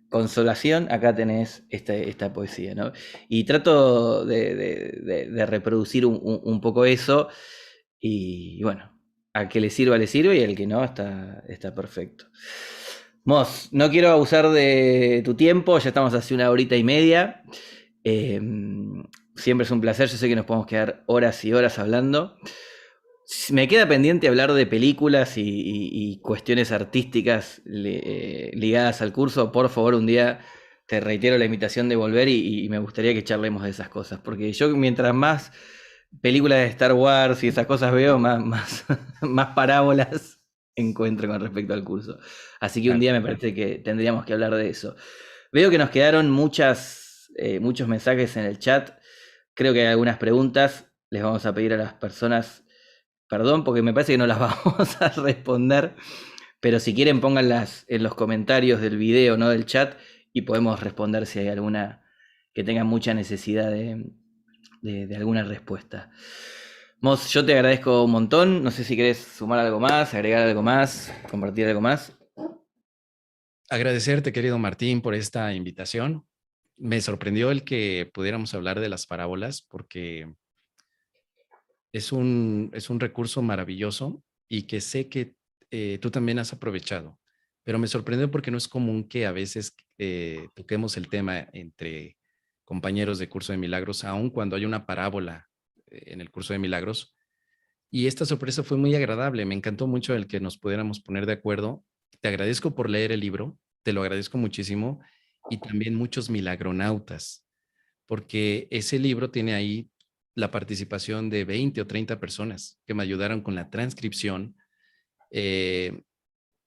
A: consolación, acá tenés esta poesía, ¿no? Y trato de reproducir un poco eso y bueno, al que le sirve y al que no, está perfecto. Mos, no quiero abusar de tu tiempo, ya estamos hace 1 horita y media. Eh, Siempre es un placer, yo sé que nos podemos quedar horas y horas hablando. Me queda pendiente hablar de películas y cuestiones artísticas ligadas al curso. Por favor, un día te reitero la invitación de volver y me gustaría que charlemos de esas cosas. Porque yo mientras más películas de Star Wars y esas cosas veo, más, más parábolas encuentro con respecto al curso. Así que un
B: Claro.
A: día me parece que tendríamos que hablar de eso. Veo que nos quedaron muchos mensajes en el chat. Creo que hay algunas preguntas. Les vamos a pedir a las personas perdón, porque me parece que no las vamos a responder. Pero si quieren, pónganlas en los comentarios del video, no del chat, y podemos responder si hay alguna que tenga mucha necesidad de alguna respuesta. Mos, yo te agradezco un montón. No sé si querés sumar algo más, agregar algo más, compartir algo más.
B: Agradecerte, querido Martín, por esta invitación. Me sorprendió el que pudiéramos hablar de las parábolas porque es un recurso maravilloso y que sé que tú también has aprovechado. Pero me sorprendió porque no es común que a veces toquemos el tema entre compañeros de curso de milagros, aun cuando hay una parábola en el curso de milagros. Y esta sorpresa fue muy agradable. Me encantó mucho el que nos pudiéramos poner de acuerdo. Te agradezco por leer el libro, te lo agradezco muchísimo. Y también muchos milagronautas, porque ese libro tiene ahí la participación de 20 o 30 personas que me ayudaron con la transcripción, eh,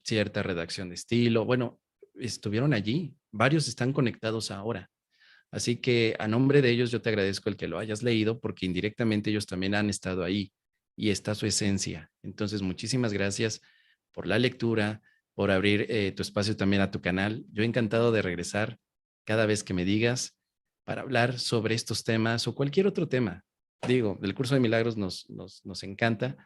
B: cierta redacción de estilo. Bueno, estuvieron allí. Varios están conectados ahora. Así que a nombre de ellos yo te agradezco el que lo hayas leído porque indirectamente ellos también han estado ahí y está su esencia. Entonces, muchísimas gracias por la lectura, por abrir tu espacio también a tu canal. Yo he encantado de regresar cada vez que me digas para hablar sobre estos temas o cualquier otro tema. Digo, el curso de milagros nos encanta,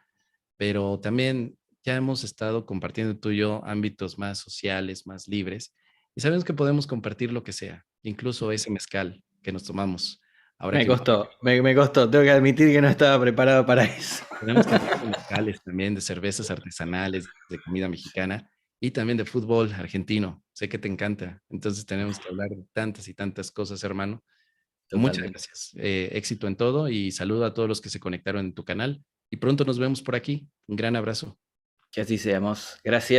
B: pero también ya hemos estado compartiendo tú y yo ámbitos más sociales, más libres, y sabemos que podemos compartir lo que sea, incluso ese mezcal que nos tomamos. Ahora
A: Me
B: que
A: costó, me costó. Tengo que admitir que no estaba preparado para eso.
B: tenemos cantidad de mezcales también, de cervezas artesanales, de comida mexicana y también de fútbol argentino. sé que te encanta. Entonces tenemos que hablar de tantas y tantas cosas, hermano. Muchas
A: Totalmente.
B: gracias. Éxito en todo y saludo a todos los que se conectaron en tu canal. Y pronto nos vemos por aquí. Un gran abrazo.
A: Que así seamos. Gracias.